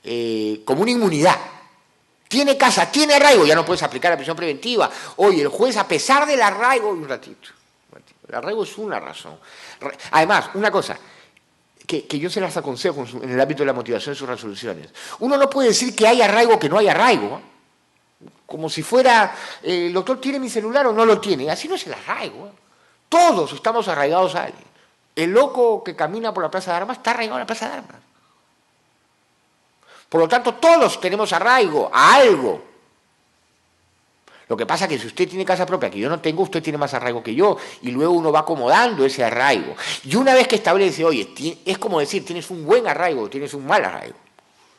inmunidad. Tiene casa, tiene arraigo, ya no puedes aplicar la prisión preventiva. Oye, el juez, a pesar del arraigo, un ratito, el arraigo es una razón. Además, una cosa, que yo se las aconsejo en el ámbito de la motivación de sus resoluciones. Uno no puede decir que hay arraigo que no hay arraigo, como si fuera, el doctor tiene mi celular o no lo tiene. Así no es el arraigo. Todos estamos arraigados a alguien. El loco que camina por la Plaza de Armas está arraigado a la Plaza de Armas. Por lo tanto, todos tenemos arraigo a algo. Lo que pasa es que si usted tiene casa propia que yo no tengo, usted tiene más arraigo que yo, y luego uno va acomodando ese arraigo. Y una vez que establece, oye, es como decir, tienes un buen arraigo o tienes un mal arraigo.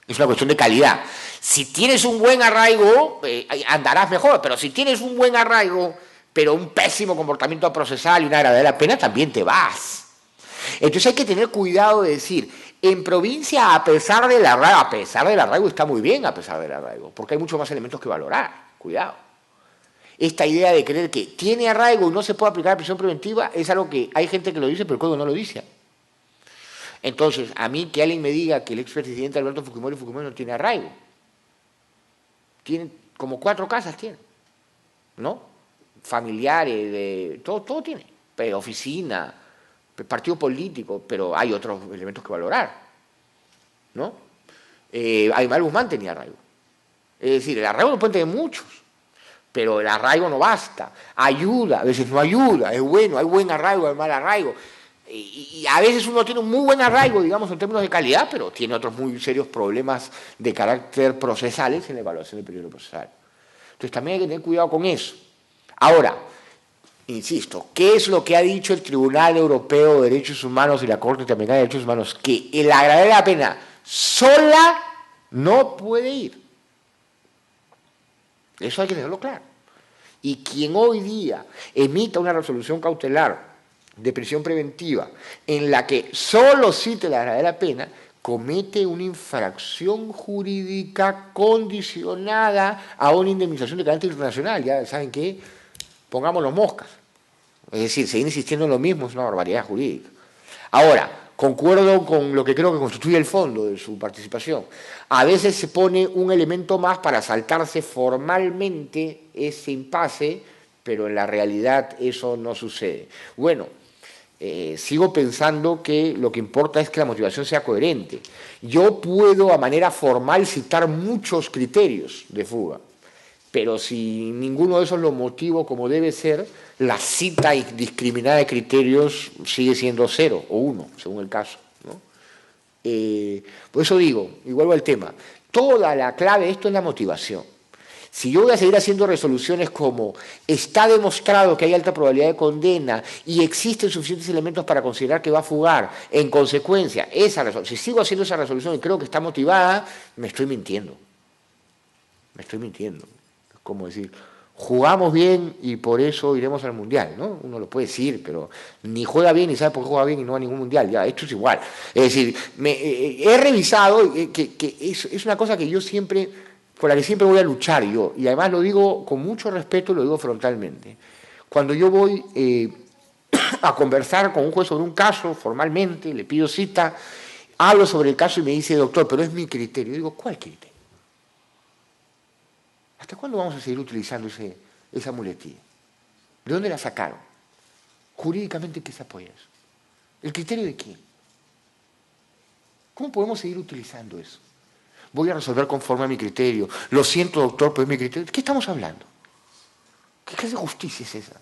Es una cuestión de calidad. Si tienes un buen arraigo, andarás mejor, pero si tienes un buen arraigo, pero un pésimo comportamiento procesal y una agradable pena, también te vas. Entonces hay que tener cuidado de decir, en provincia, a pesar del arraigo está muy bien, a pesar del arraigo, porque hay muchos más elementos que valorar. Cuidado. Esta idea de creer que tiene arraigo y no se puede aplicar la prisión preventiva es algo que hay gente que lo dice, pero el código no lo dice. Entonces, a mí que alguien me diga que el expresidente Alberto Fujimori no tiene arraigo. Tiene como 4 casas, tiene, ¿no? Familiares, todo tiene. Pero oficina, partido político, pero hay otros elementos que valorar, ¿no? Aymar Guzmán tenía arraigo. Es decir, el arraigo lo pueden tener muchos, pero el arraigo no basta. Ayuda, a veces no ayuda, es bueno, hay buen arraigo, hay mal arraigo. Y a veces uno tiene un muy buen arraigo, digamos, en términos de calidad, pero tiene otros muy serios problemas de carácter procesales en la evaluación del periodo procesal. Entonces también hay que tener cuidado con eso. Ahora, insisto, ¿qué es lo que ha dicho el Tribunal Europeo de Derechos Humanos y la Corte Interamericana de Derechos Humanos? Que el agravante de la pena sola no puede ir. Eso hay que tenerlo claro. Y quien hoy día emita una resolución cautelar de prisión preventiva en la que solo cite la gravedad de la pena, comete una infracción jurídica condicionada a una indemnización de carácter internacional. Ya saben qué, pongamos los moscas. Es decir, seguir insistiendo en lo mismo es una barbaridad jurídica. Ahora, concuerdo con lo que creo que constituye el fondo de su participación. A veces se pone un elemento más para saltarse formalmente ese impasse, pero en la realidad eso no sucede. Bueno, sigo pensando que lo que importa es que la motivación sea coherente. Yo puedo a manera formal citar muchos criterios de fuga, pero si ninguno de esos lo motivo como debe ser, la cita indiscriminada de criterios sigue siendo 0 o 1, según el caso, ¿no? Por eso digo, y vuelvo al tema, toda la clave de esto es la motivación. Si yo voy a seguir haciendo resoluciones como está demostrado que hay alta probabilidad de condena y existen suficientes elementos para considerar que va a fugar, en consecuencia, si sigo haciendo esa resolución y creo que está motivada, me estoy mintiendo. Me estoy mintiendo. Es como decir, jugamos bien y por eso iremos al Mundial, ¿no? Uno lo puede decir, pero ni juega bien ni sabe por qué juega bien y no va a ningún Mundial. Ya, esto es igual. Es decir, he revisado que es una cosa que yo siempre, por la que siempre voy a luchar yo, y además lo digo con mucho respeto, lo digo frontalmente. Cuando yo voy a conversar con un juez sobre un caso, formalmente, le pido cita, hablo sobre el caso y me dice, doctor, pero es mi criterio. Yo digo, ¿cuál criterio? ¿Hasta cuándo vamos a seguir utilizando esa muletilla? ¿De dónde la sacaron? Jurídicamente, ¿en qué se apoya eso? ¿El criterio de quién? ¿Cómo podemos seguir utilizando eso? Voy a resolver conforme a mi criterio. Lo siento, doctor, pero es mi criterio. ¿De qué estamos hablando? ¿Qué clase de justicia es esa?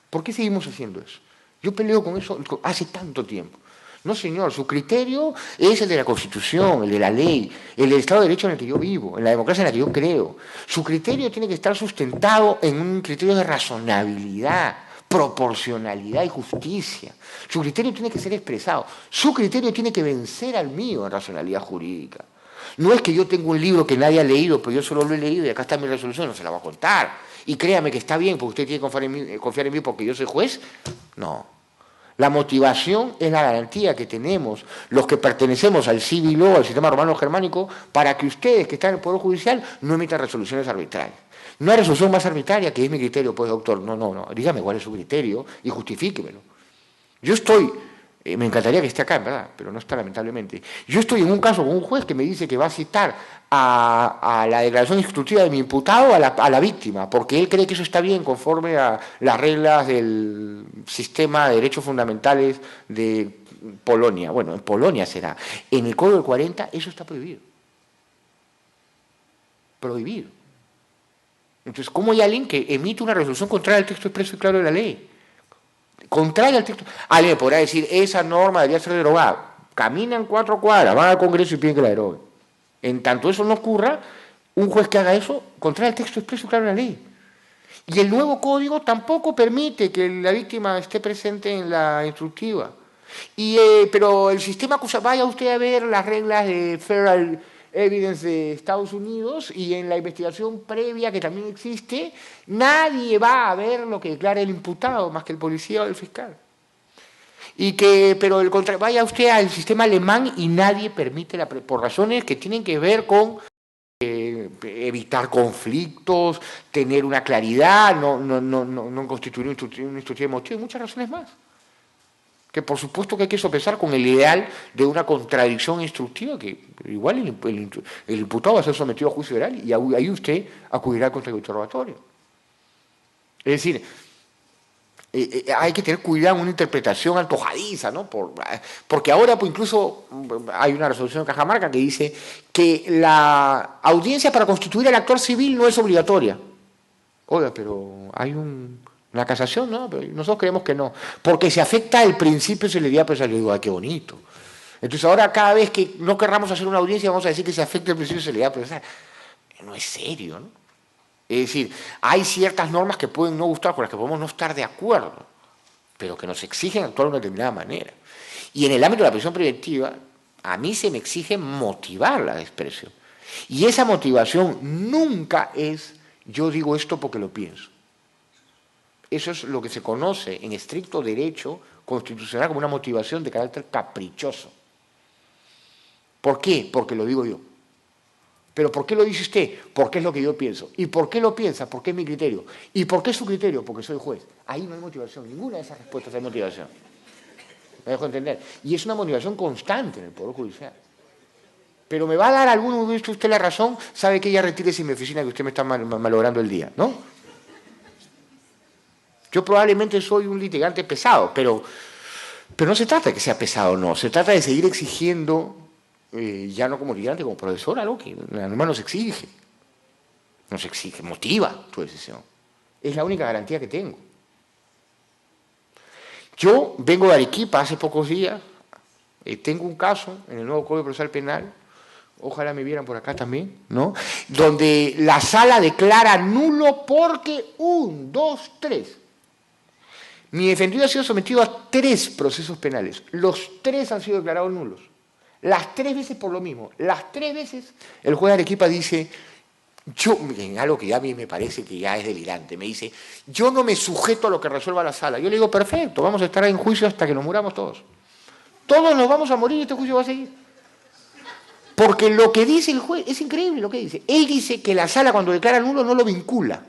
¿Por qué seguimos haciendo eso? Yo peleo con eso hace tanto tiempo. No, señor, su criterio es el de la Constitución, el de la ley, el del Estado de Derecho en el que yo vivo, en la democracia en la que yo creo. Su criterio tiene que estar sustentado en un criterio de razonabilidad, proporcionalidad y justicia. Su criterio tiene que ser expresado. Su criterio tiene que vencer al mío en razonabilidad jurídica. No es que yo tengo un libro que nadie ha leído, pero yo solo lo he leído y acá está mi resolución, no se la voy a contar. Y créame que está bien, porque usted tiene que confiar en mí porque yo soy juez. No. La motivación es la garantía que tenemos los que pertenecemos al civil law, al sistema romano-germánico, para que ustedes que están en el Poder Judicial no emitan resoluciones arbitrarias. No hay resolución más arbitraria que es mi criterio, pues, doctor. No. Dígame cuál es su criterio y justifíquemelo. Yo estoy, me encantaría que esté acá, en verdad, pero no está lamentablemente. Yo estoy en un caso con un juez que me dice que va a citar a la declaración instructiva de mi imputado a la víctima, porque él cree que eso está bien conforme a las reglas del sistema de derechos fundamentales de Polonia. Bueno, en Polonia será. En el Código del 40 eso está prohibido. Prohibido. Entonces, ¿cómo hay alguien que emite una resolución contraria al texto expreso y claro de la ley? Contraria al texto. Alguien me podrá decir, esa norma debería ser derogada. Caminan 4 cuadras, van al Congreso y piden que la deroguen. En tanto eso no ocurra, un juez que haga eso contraria al texto expreso y claro de la ley. Y el nuevo código tampoco permite que la víctima esté presente en la instructiva. Pero el sistema acusa, vaya usted a ver las reglas de Federal Evidence de Estados Unidos y en la investigación previa que también existe, nadie va a ver lo que declara el imputado más que el policía o el fiscal. Pero vaya usted al sistema alemán y nadie permite, por razones que tienen que ver con evitar conflictos, tener una claridad, no constituir una instructiva emotiva y muchas razones más. Que por supuesto que hay que sopesar con el ideal de una contradicción instructiva, que igual el imputado va a ser sometido a juicio oral y ahí usted acudirá contra el interrogatorio. Es decir, hay que tener cuidado en una interpretación antojadiza, ¿no? Porque ahora pues, incluso hay una resolución de Cajamarca que dice que la audiencia para constituir al actor civil no es obligatoria. Oiga, pero hay una casación, ¿no? Pero nosotros creemos que no. Porque se afecta el principio de celeridad procesal. Yo digo, ¡ay, qué bonito! Entonces ahora cada vez que no querramos hacer una audiencia vamos a decir que se afecta el principio de celeridad procesal. No es serio, ¿no? Es decir, hay ciertas normas que pueden no gustar, con las que podemos no estar de acuerdo, pero que nos exigen actuar de una determinada manera. Y en el ámbito de la prisión preventiva, a mí se me exige motivar la expresión. Y esa motivación nunca es, yo digo esto porque lo pienso. Eso es lo que se conoce en estricto derecho constitucional como una motivación de carácter caprichoso. ¿Por qué? Porque lo digo yo. ¿Pero por qué lo dice usted? Porque es lo que yo pienso. ¿Y por qué lo piensa? Porque es mi criterio. ¿Y por qué es su criterio? Porque soy juez. Ahí no hay motivación. Ninguna de esas respuestas hay motivación. ¿Me dejo entender? Y es una motivación constante en el Poder Judicial. Pero me va a dar alguno de usted la razón, sabe que ella retírese en mi oficina que usted me está malogrando el día, ¿no? Yo probablemente soy un litigante pesado, pero no se trata de que sea pesado o no. Se trata de seguir exigiendo... ya no como litigante, como profesor, algo que la norma nos exige, motiva tu decisión. Es la única garantía que tengo. Yo vengo de Arequipa hace pocos días, tengo un caso en el nuevo Código Procesal Penal, ojalá me vieran por acá también, ¿no? Donde la sala declara nulo porque 1, 2, 3. Mi defendido ha sido sometido a 3 procesos penales, los 3 han sido declarados nulos. Las 3 veces por lo mismo. Las 3 veces el juez de Arequipa dice, en algo que ya a mí me parece que ya es delirante, me dice, yo no me sujeto a lo que resuelva la sala. Yo le digo, perfecto, vamos a estar en juicio hasta que nos muramos todos. Todos nos vamos a morir y este juicio va a seguir. Porque lo que dice el juez, es increíble lo que dice. Él dice que la sala cuando declara nulo no lo vincula.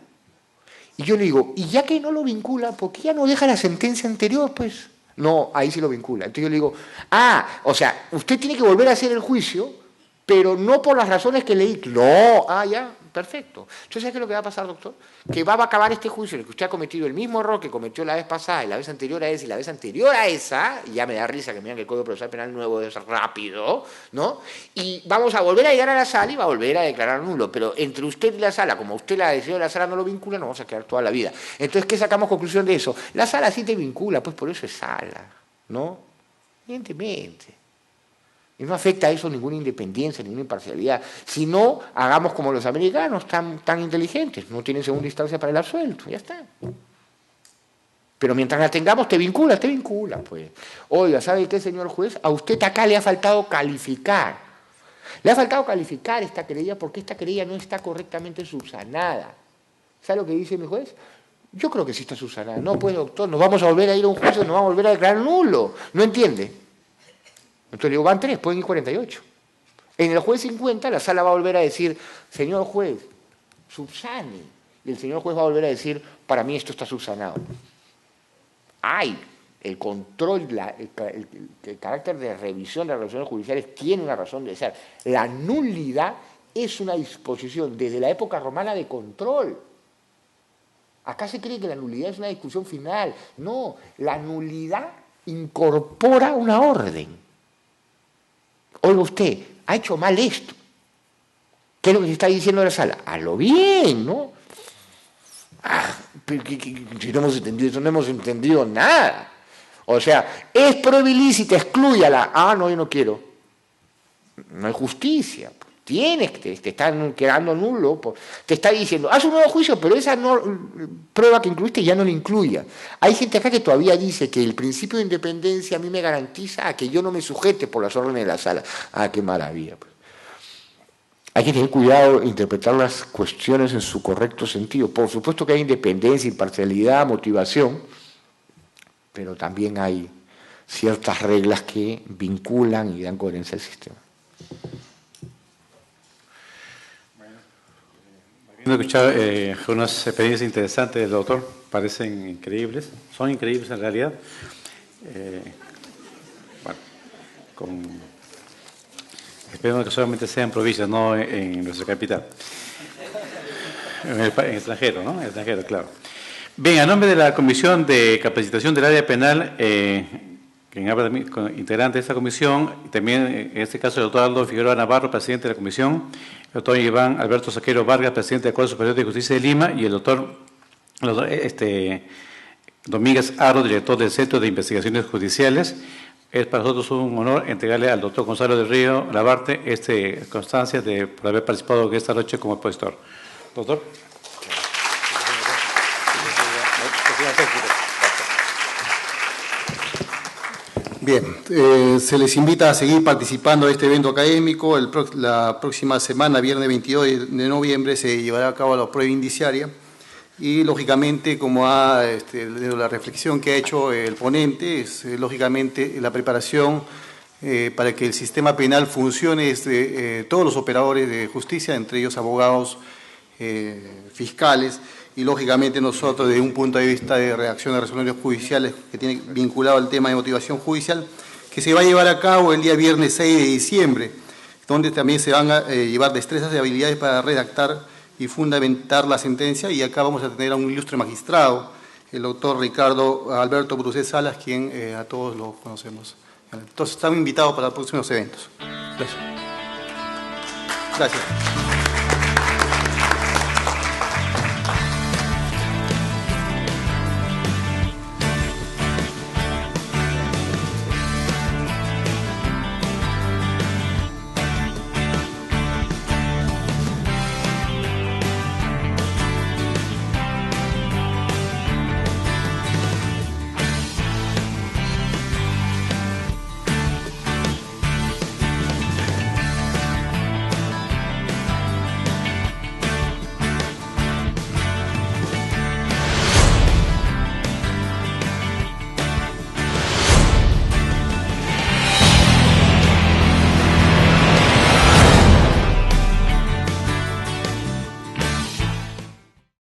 Y yo le digo, y ya que no lo vincula, ¿por qué ya no deja la sentencia anterior, pues? No, ahí sí lo vincula. Entonces yo le digo, o sea, usted tiene que volver a hacer el juicio, pero no por las razones que leí. No, ya, perfecto. Entonces, ¿sabes qué es lo que va a pasar, doctor? Que va a acabar este juicio en el que usted ha cometido el mismo error que cometió la vez pasada y la vez anterior a esa y la vez anterior a esa, y ya me da risa que me digan que el Código Procesal Penal nuevo es rápido, ¿no? Y vamos a volver a llegar a la sala y va a volver a declarar nulo, pero entre usted y la sala, como usted la decisión de la sala no lo vincula, nos vamos a quedar toda la vida. Entonces, ¿qué sacamos conclusión de eso? La sala sí te vincula, pues por eso es sala, ¿no? Evidentemente. Y no afecta a eso ninguna independencia, ninguna imparcialidad. Si no, hagamos como los americanos, tan inteligentes. No tienen segunda instancia para el absuelto, ya está. Pero mientras la tengamos, te vincula, pues. Oiga, ¿sabe qué, señor juez? A usted acá le ha faltado calificar. Le ha faltado calificar esta querella porque esta querella no está correctamente subsanada. ¿Sabe lo que dice mi juez? Yo creo que sí está subsanada. No, pues, doctor, nos vamos a volver a ir a un juicio, nos vamos a volver a declarar nulo. ¿No entiende? Entonces le digo, van 3, pueden ir 48. En el juez 50, la sala va a volver a decir, señor juez, subsane. Y el señor juez va a volver a decir, para mí esto está subsanado. Hay el control, el carácter de revisión de las resoluciones judiciales tiene una razón de ser. La nulidad es una disposición desde la época romana de control. Acá se cree que la nulidad es una discusión final. No, la nulidad incorpora una orden. Oiga usted, ha hecho mal esto. ¿Qué es lo que se está diciendo en la sala? A lo bien, ¿no? Pero si no hemos entendido eso, no hemos entendido nada. O sea, es prueba ilícita, exclúyala. Ah, no, yo no quiero. No hay justicia. Tienes que te están quedando nulo. Te está diciendo, haz un nuevo juicio, pero esa prueba que incluiste ya no la incluya. Hay gente acá que todavía dice que el principio de independencia a mí me garantiza a que yo no me sujete por las órdenes de la sala. Ah, qué maravilla. Pues. Hay que tener cuidado e interpretar las cuestiones en su correcto sentido. Por supuesto que hay independencia, imparcialidad, motivación, pero también hay ciertas reglas que vinculan y dan coherencia al sistema. Habiendo escuchado unas experiencias interesantes del doctor, parecen increíbles, son increíbles en realidad. Espero que solamente sean provincias, no en nuestra capital. En extranjero, ¿no? En extranjero, claro. Bien, a nombre de la Comisión de Capacitación del Área Penal, quien habla integrante de esta comisión, y también en este caso el doctor Aldo Figueroa Navarro, presidente de la comisión, el doctor Iván Alberto Saquero Vargas, presidente del Cuerpo Superior de Justicia de Lima, y el doctor Domínguez Aro, director del Centro de Investigaciones Judiciales. Es para nosotros un honor entregarle al doctor Gonzalo del Río Labarte constancia por haber participado esta noche como expositor. Doctor. Bien, se les invita a seguir participando de este evento académico. La próxima semana, viernes 22 de noviembre, se llevará a cabo la prueba indiciaria. Y, lógicamente, como la reflexión que ha hecho el ponente, es lógicamente la preparación para que el sistema penal funcione todos los operadores de justicia, entre ellos abogados, fiscales, y, lógicamente, nosotros, desde un punto de vista de redacción de resoluciones judiciales que tiene vinculado al tema de motivación judicial, que se va a llevar a cabo el día viernes 6 de diciembre, donde también se van a llevar destrezas y habilidades para redactar y fundamentar la sentencia, y acá vamos a tener a un ilustre magistrado, el doctor Ricardo Alberto Brucés Salas, quien a todos lo conocemos. Entonces, estamos invitados para los próximos eventos. Gracias. Gracias.